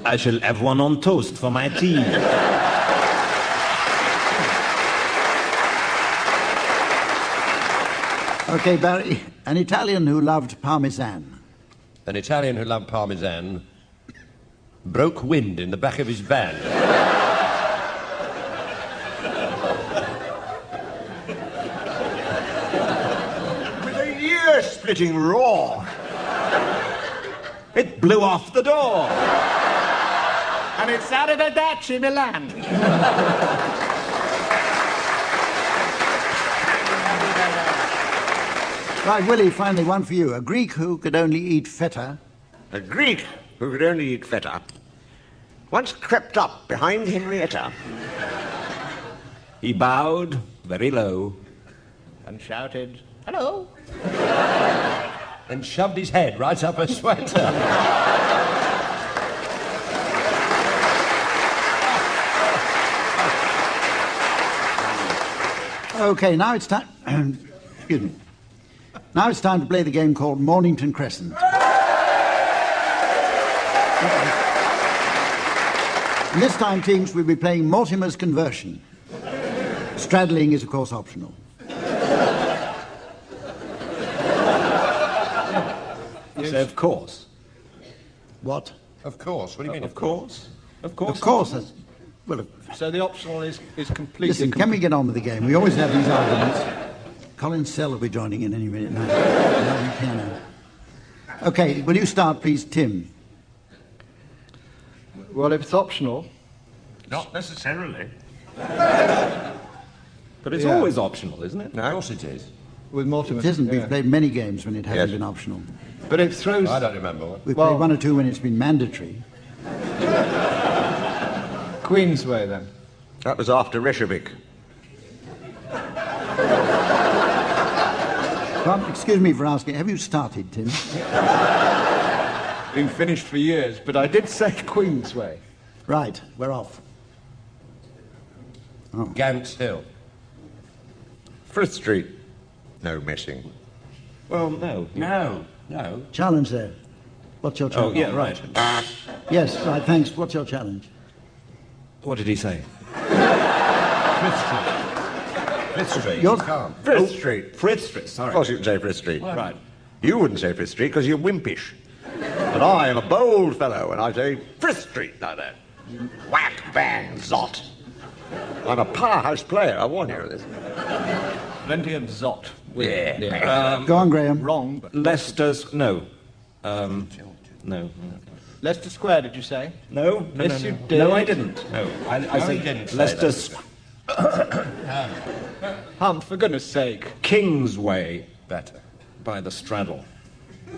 I shall have one on toast for my tea. Okay, Barry, an Italian who loved Parmesan. An Italian who loved Parmesan broke wind in the back of his van. With a ear-splitting roar. It blew off the door. And it's Arrivederci, Milan. Right, Willie, finally, one for you. A Greek who could only eat feta. A Greek who could only eat feta once crept up behind Henrietta. He bowed very low and shouted, "Hello!" and shoved his head right up her sweater. Okay, now it's time... Excuse me. Now it's time to play the game called Mornington Crescent. And this time, teams, we'll be playing Mortimer's Conversion. Straddling is, of course, optional. You say, of course. What? Of course. What do you mean, of course? Of course. Of course. That's, well, so the optional is completely... Listen, can we get on with the game? We always have these arguments. Colin Sell will be joining in any minute now. Piano. Okay, will you start, please, Tim? Well, if it's optional... Not necessarily. But it's always optional, isn't it? No, of course it is. With Mortimer. It isn't. Yeah. We've played many games when it hasn't been optional. But it throws... I don't remember one. We've played one or two when it's been mandatory. Queensway, then. That was after Reykjavik. Well, excuse me for asking, have you started, Tim? Been finished for years, but I did say Queensway. Right, we're off. Oh. Gants Hill. Frith Street. No messing. Well, no. No. Challenge there. What's your challenge? Oh, yeah, right. Yes, right, thanks. What's your challenge? What did he say? Frith Street. You're calm. Frith Street. Frith Street, sorry. Of course you can say Frith Street. Well, right. You wouldn't say Frith Street because you're wimpish. But I am a bold fellow and I say Frith Street like that. Whack, bang, zot. I'm a powerhouse player, I warn you of this. Plenty of zot. Yeah. Go on, Graham. Wrong, but... Leicester's... No. No. Leicester Square, did you say? No. Yes, you did. No, I didn't. No. I said didn't. Leicester's... Hump, for goodness sake. Kingsway. Better. By the straddle. I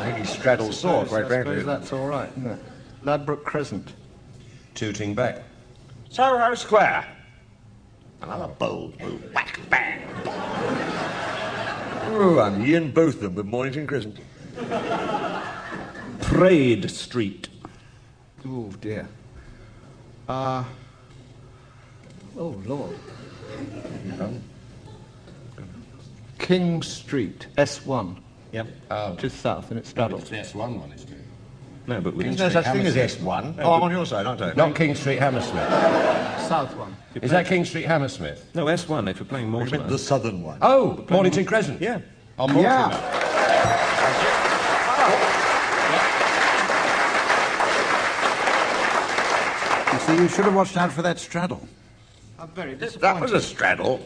think he straddled sore, quite frankly. I suppose that's all right, isn't it? Ladbroke Crescent. Tooting back. Soho Square. Another bold move. Whack, bang. Oh, I'm Ian Botham with Mornington Crescent. Parade Street. Oh, dear. Oh, Lord. King Street, S1. Yep. Just south, and it straddles. It's the S1 one, isn't it? No, but There's no such thing as S1. Oh, I'm on your side, aren't I? Not King Street, Hammersmith. South one. Is that King Street, Hammersmith? No, S1, if you're playing Mortimer. The southern one. Oh, Mornington Crescent. Yeah. On Mortimer. Yeah. You see, you should have watched out for that straddle. I'm very disappointed. That was a straddle.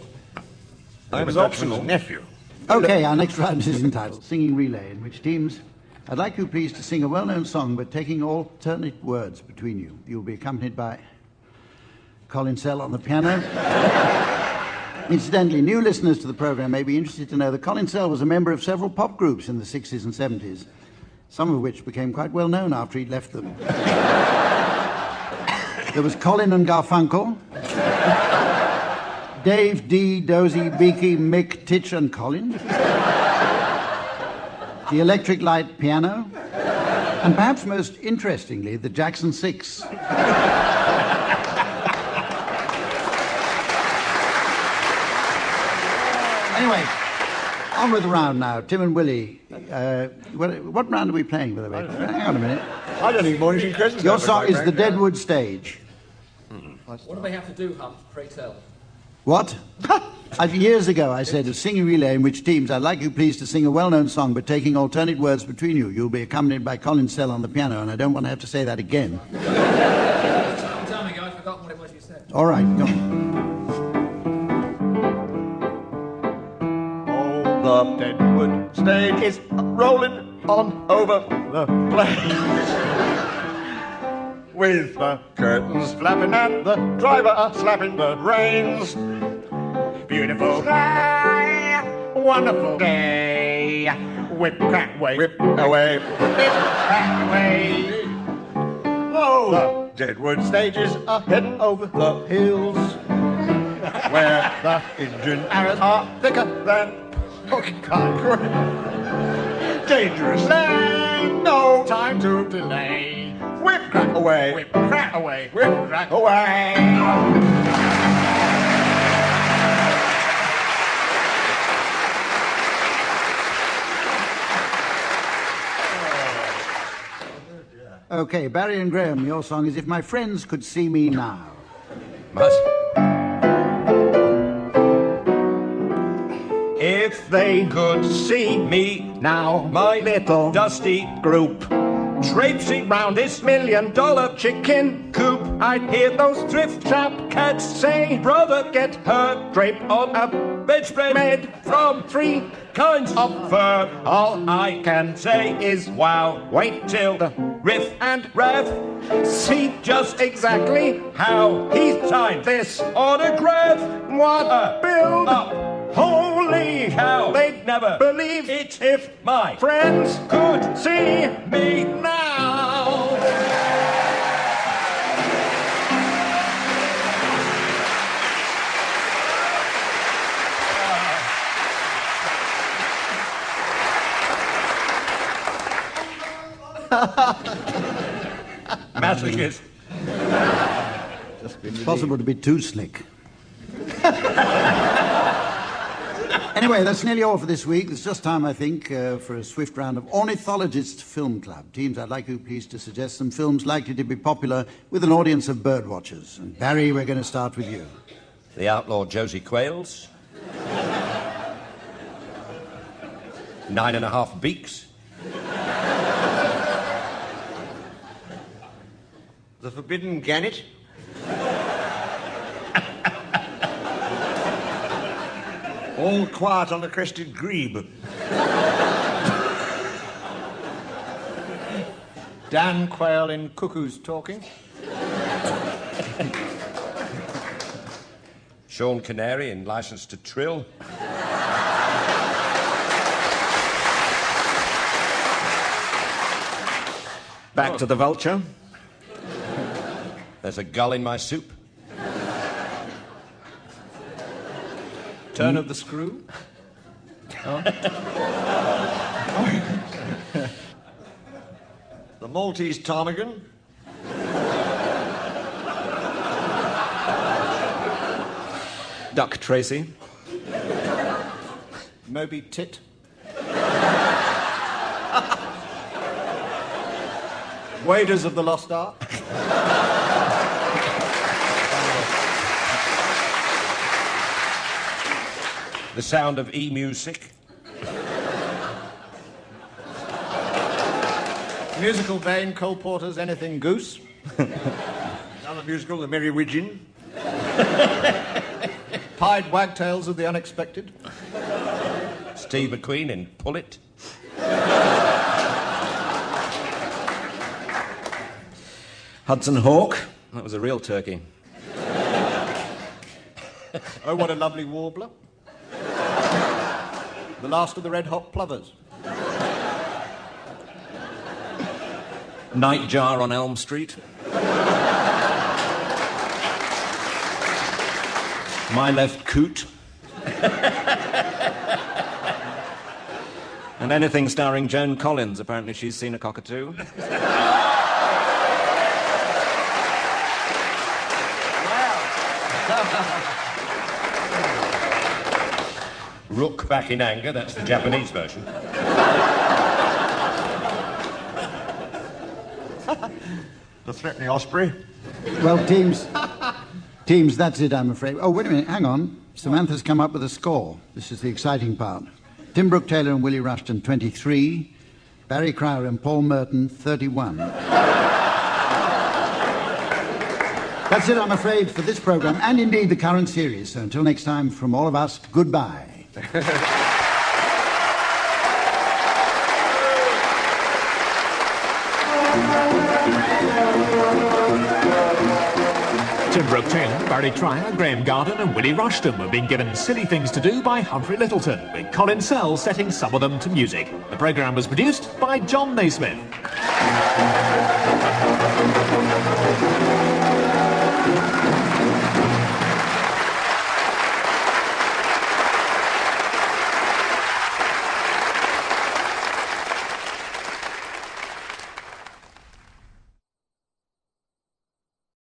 That was my optional. nephew. Okay, our next round is entitled Singing Relay, in which teams... I'd like you, please, to sing a well-known song, but taking alternate words between you. You'll be accompanied by Colin Sell on the piano. Incidentally, new listeners to the programme may be interested to know that Colin Sell was a member of several pop groups in the 60s and 70s, some of which became quite well known after he'd left them. There was Colin and Garfunkel, Dave, Dee, Dozy, Beaky, Mick, Titch and Colin, the Electric Light Piano, and perhaps most interestingly, the Jackson 6. Anyway, on with the round now. Tim and Willie, what round are we playing, by the way? Hang on a minute. I don't think Mornington Crescent. Your song is the Deadwood Stage. What do they have to do, Hump? Pray tell. What? Years ago I said, a singing relay in which teams, I'd like you please to sing a well-known song, but taking alternate words between you. You'll be accompanied by Colin Sell on the piano, and I don't want to have to say that again. Tell me, I've forgotten what it was you said. All right, go on. Oh, the Deadwood stage is rolling on over the place. With the curtains flapping and the driver slapping the reins. Beautiful sky wonderful day. Whip, crack, away. Whip, away. Whip, crack, away. Oh, the Deadwood stages are heading over the hills, where the Indian arrows are thicker than concrete. Dangerous land, no time to delay. Whip, crack, away. Whip, crack, away. Whip, crack, away. Okay, Barry and Graeme, your song is If My Friends Could See Me Now. But if they could see me now, my little dusty group, traipsing round this $1 million chicken coop, I'd hear those thrift shop cats say, brother, get her drape on a bedspread made from 3 kinds of fur. All I can say is, wow, wait till the riff and rev see just exactly how he signed this autograph. What a build up! Holy cow! They'd never believe it if my friends could see me now. Masochist. It's possible to be too slick. Anyway, that's nearly all for this week. It's just time, I think, for a swift round of Ornithologists Film Club. Teams, I'd like you, please, to suggest some films likely to be popular with an audience of birdwatchers. And Barry, we're going to start with you. The Outlaw Josie Quails. 9.5 Beaks. The Forbidden Gannet. All Quiet on the Crested Grebe. Dan Quayle in Cuckoos Talking. Sean Canary in License to Trill. Back to the Vulture. There's a gull in my soup. Turn of the Screw. Oh. The Maltese Ptarmigan. Duck Tracy. Moby Tit. Waders of the Lost Ark. The Sound of E-Music. Musical vein, Cole Porter's Anything Goose. Another musical, The Merry Wigeon. Pied Wagtails of the Unexpected. Steve McQueen in Pull It. Hudson Hawk. That was a real turkey. Oh, What a Lovely Warbler. The Last of the Red Hot Plovers. Nightjar on Elm Street. My Left Coot. And anything starring Joan Collins. Apparently she's seen a cockatoo. Rook Back in Anger, that's the Japanese version. The Threatening Osprey. Well, teams, that's it, I'm afraid. Oh, wait a minute, hang on. Samantha's come up with a score. This is the exciting part. Tim Brooke-Taylor and Willie Rushton, 23. Barry Cryer and Paul Merton, 31. That's it, I'm afraid, for this programme, and indeed the current series. So until next time, from all of us, goodbye. Lyttelton, Brooke-Taylor, Barry Trier, Graeme Garden and Willie Rushton were being given Silly Things to Do by Humphrey Lyttelton, with Colin Sell setting some of them to music. The programme was produced by John Naismith.